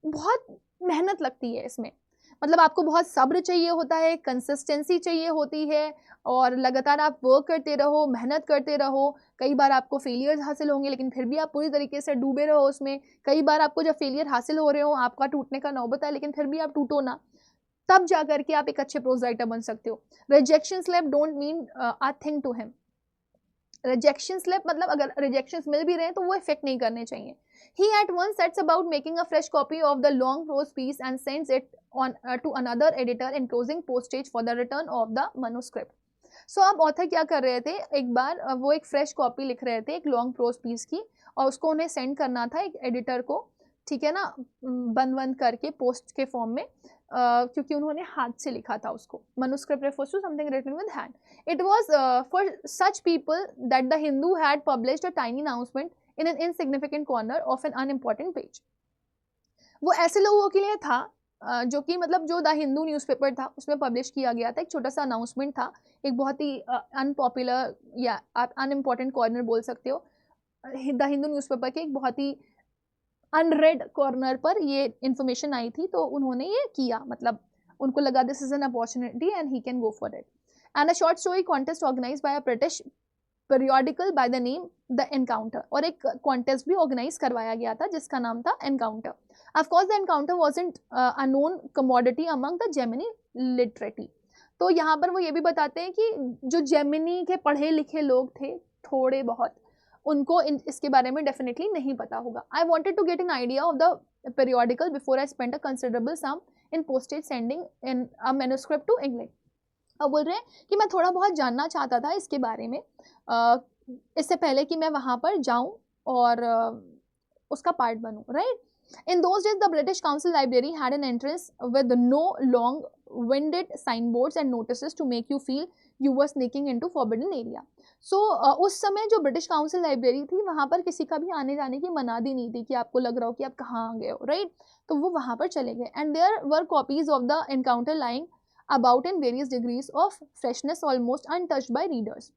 बहुत मेहनत लगती है इसमें, मतलब आपको बहुत सब्र चाहिए होता है, कंसिस्टेंसी चाहिए होती है और लगातार आप वर्क करते रहो, मेहनत करते रहो. कई बार आपको फेलियर्स हासिल होंगे लेकिन फिर भी आप पूरी तरीके से डूबे रहो उसमें. कई बार आपको जब फेलियर हासिल हो रहे हो, आपका टूटने का नौबत है, लेकिन फिर भी आप टूटो ना, तब जाकर के आप एक अच्छे प्रोज राइटर बन सकते हो. Rejection slip don't mean a thing to him. Rejection slip मतलब अगर रिजेक्शंस मिल भी रहे हैं तो वो इफेक्ट नहीं करने चाहिए. He at once sets about making a fresh copy of the long prose piece and sends it on to another editor enclosing postage for the return of the manuscript. So अब author क्या कर रहे थे, एक बार वो एक fresh copy लिख रहे थे एक लॉन्ग प्रोज पीस की और उसको उन्हें सेंड करना था एक एडिटर को, ठीक है ना, बंद करके पोस्ट के फॉर्म में, क्योंकि उन्होंने हाथ से लिखा था उसको. manuscript refers to something written with hand. It was for such people that the Hindu had published a tiny announcement in an insignificant corner of an unimportant page. वो ऐसे लोगों के लिए था जो कि मतलब जो द हिंदू न्यूज़पेपर था उसमें पब्लिश किया गया था, एक छोटा सा अनाउंसमेंट था, एक बहुत ही अनपॉपुलर या आप अनइम्पॉर्टेंट कॉर्नर बोल सकते हो. द हिंदू न्यूज़पेपर के एक बहुत ही अनरेड कॉर्नर पर ये इन्फॉर्मेशन आई थी, तो उन्होंने ये किया, मतलब उनको लगा this is an opportunity and he can go for it. And a short story contest organise by a British periodical by the name The Encounter, और एक कॉन्टेस्ट भी ऑर्गेनाइज करवाया गया था जिसका नाम था encounter. Of course the encounter wasn't a known commodity among the Gemini literati. तो यहाँ पर वो ये भी बताते हैं कि जो जेमिनी के पढ़े लिखे लोग थे थोड़े बहुत, उनको इसके बारे में डेफिनेटली नहीं पता होगा. I wanted to get an idea of the periodical before I spent a considerable sum in postage sending in a manuscript to England. अब बोल रहे हैं कि मैं थोड़ा बहुत जानना चाहता था इसके बारे में इससे पहले कि मैं वहाँ पर जाऊँ और उसका पार्ट बनूँ, right. In those days, the British Council Library had an entrance with no long-winded signboards and notices to make you feel you were sneaking into forbidden area. So उस समय जो ब्रिटिश काउंसिल लाइब्रेरी थी वहाँ पर किसी का भी आने जाने की मनादी नहीं थी कि आपको लग रहा हो कि आप कहाँ आ गए हो, राइट. तो वो वहाँ पर चले गए. And there were copies of the encounter lying about in various degrees of freshness almost untouched by readers.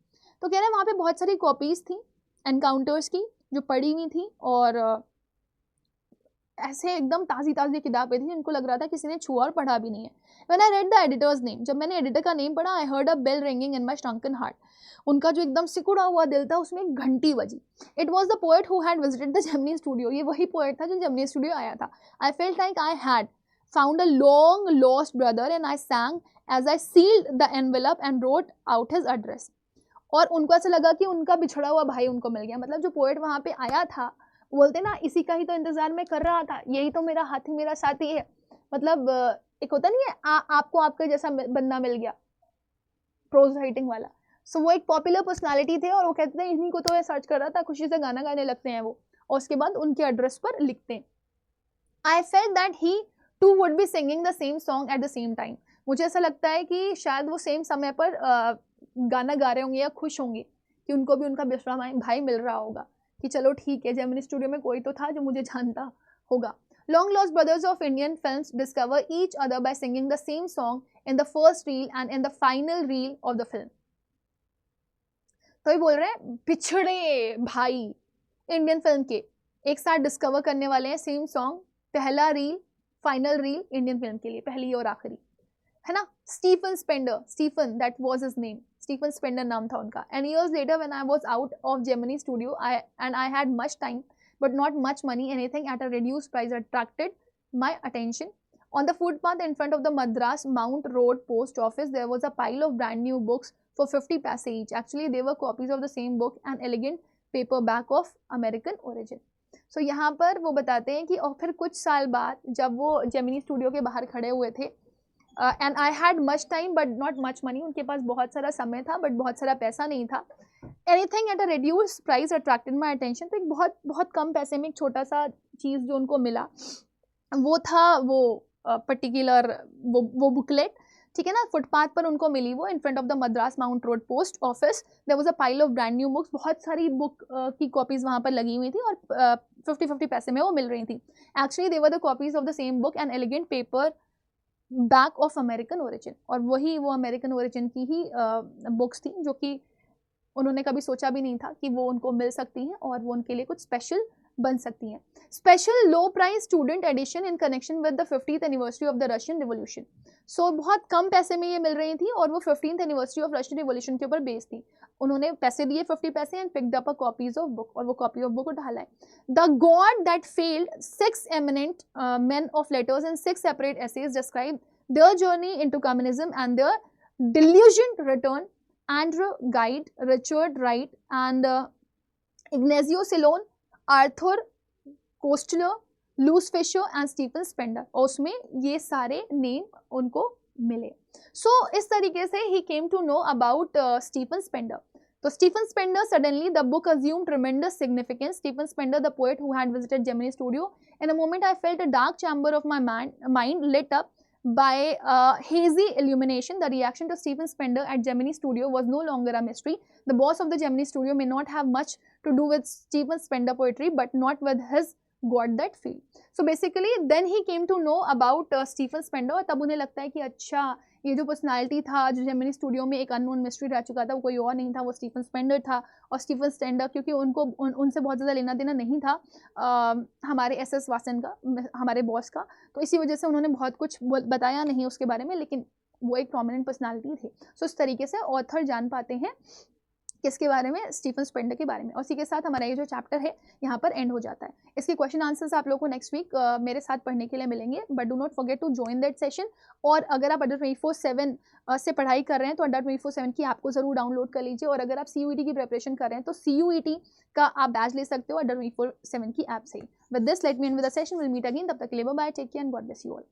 तो कह रहे हैं वहाँ पे बहुत सारी कॉपीज थी एनकाउंटर्स की जो पढ़ी हुई थी और ऐसे एकदम ताज़ी किताबें थी जिनको लग रहा था किसी ने छुआ और पढ़ा भी नहीं है. When I read the editor's name, जब मैंने एडिटर का नेम पढ़ा, I heard a bell ringing in my shrunken heart. उनका जो एकदम सिकुड़ा हुआ दिल था उसमें एक घंटी बजी. It was the poet who had visited the Gemini studio. ये वही पोएट था जो जेमिनी स्टूडियो आया था. I felt like I had found a long lost brother and I sang as I sealed the envelope and wrote out his address. और उनको ऐसा लगा कि उनका बिछड़ा हुआ भाई उनको मिल गया. मतलब जो पोएट वहाँ पे आया था, बोलते ना इसी का ही तो इंतजार में कर रहा था, यही तो मेरा हाथी मेरा साथी है. मतलब एक होता नहीं है आपको आपका जैसा बंदा मिल गया, प्रोज राइटिंग वाला. सो वो एक पॉपुलर पर्सनालिटी थे और वो कहते थे इन्हीं को तो सर्च कर रहा था, खुशी से गाना गाने लगते हैं वो, और उसके बाद उनके एड्रेस पर लिखते हैं. I felt that he too would be singing the same song at the same time. मुझे ऐसा लगता है कि शायद वो सेम समय पर गाना गा रहे होंगे या खुश होंगे कि उनको भी उनका बिछड़ा भाई मिल रहा होगा, कि चलो ठीक है, जेमिनी स्टूडियो में कोई तो था जो मुझे जानता होगा. Long lost brothers of Indian films discover each other by singing the same song in the first reel and in the final reel of the film. तो ये बोल रहे हैं बिछड़े भाई इंडियन फिल्म के एक साथ डिस्कवर करने वाले हैं सेम सॉन्ग, पहला reel final reel Indian film के लिए, पहली और आखिरी, है ना. Stephen Spender, Stephen that was his name, Stephen Spender नाम था उनका. And years later when I was out of Gemini studio and I had much time but not much money, anything at a reduced price attracted my attention. On the footpath in front of the Madras Mount Road post office, there was a pile of brand new books for 50 paise each. Actually, they were copies of the same book, an elegant paperback of American origin. So यहाँ पर वो बताते हैं कि और फिर कुछ साल बाद जब वो जेमिनी स्टूडियो के बाहर खड़े हुए थे, and I had much time but not much money, उनके पास बहुत सारा समय था बट बहुत सारा पैसा नहीं था. Anything at a reduced price attracted my attention. तो एक बहुत बहुत कम पैसे में एक छोटा सा चीज़ जो उनको मिला वो था वो पर्टिकुलर वो बुकलेट, ठीक है ना. फुटपाथ पर उनको मिली वो in front of the Madras Mount Road post office. There was a pile of brand new books, बहुत सारी बुक की कॉपीज वहाँ पर लगी हुई थी और 50-50 पैसे में वो मिल रही थी. Actually they were the copies of the same book and elegant paper back of American origin. और वही वो अमेरिकन ओरिजिन की ही बुक्स थी जो कि उन्होंने कभी सोचा भी नहीं था कि वो उनको मिल सकती हैं और वो उनके लिए कुछ स्पेशल बन सकती हैं. Special low price student edition in connection with the 50th anniversary of the Russian revolution. So बहुत कम पैसे में ये मिल रही थी और वो 15th anniversary of Russian revolution के ऊपर बेस्ड थी. उन्होंने पैसे दिए 50 पैसे and picked up a copies of book, और वो कॉपी ऑफ बुक उठा लाए. The God that failed, 6 eminent men of letters in 6 separate essays describe their journey into communism and their delusioned return. Andrew Guide, Richard Wright and Ignazio Silone, Arthur Koestler, Luz Fisher and Stephen Spender. और उसमें ये सारे name उनको मिले. So इस तरीके से he came to know about Stephen Spender. So Stephen Spender, suddenly the book assumed tremendous significance. Stephen Spender, the poet who had visited Gemini studio. In a moment I felt a dark chamber of my mind lit up by hazy illumination. The reaction to Stephen Spender at Gemini studio was no longer a mystery. The boss of the Gemini studio may not have much to do with Stephen Spender poetry, but not with his got that feel. So basically then he came to know about Stephen Spender. और तब उन्हें लगता है कि अच्छा ये जो personality था जो जेमिनी स्टूडियो में एक अननोन मिस्ट्री रह चुका था, वो कोई और नहीं था, वो स्टीफन स्पेंडर था. और स्टीफन स्पेंडर क्योंकि उनको उनसे बहुत ज़्यादा लेना देना नहीं था हमारे एसएस वासन का, हमारे बॉस का, तो इसी वजह से उन्होंने बहुत कुछ बताया नहीं उसके बारे में, लेकिन वो एक प्रोमिनेंट पर्सनालिटी थे. सो इस तरीके से ऑथर जान पाते हैं किसके बारे में, स्टीफन स्पेंडर के बारे में. और इसी के साथ हमारा ये जो चैप्टर है यहाँ पर एंड हो जाता है. इसके क्वेश्चन आंसर्स आप लोगों को नेक्स्ट वीक मेरे साथ पढ़ने के लिए मिलेंगे, but do not forget to join that session. और अगर आप अंडर 24/7 से पढ़ाई कर रहे हैं तो अंडर 24/7 की ऐप को जरूर डाउनलोड कर लीजिए. और अगर आप CUET की प्रिपरेशन कर रहे हैं तो CUET का आप बैच ले सकते हो अंडर 24/7 की ऐप से. With this let me end with the session, will meet again. तब तक के लिए bye, take care and God bless you all.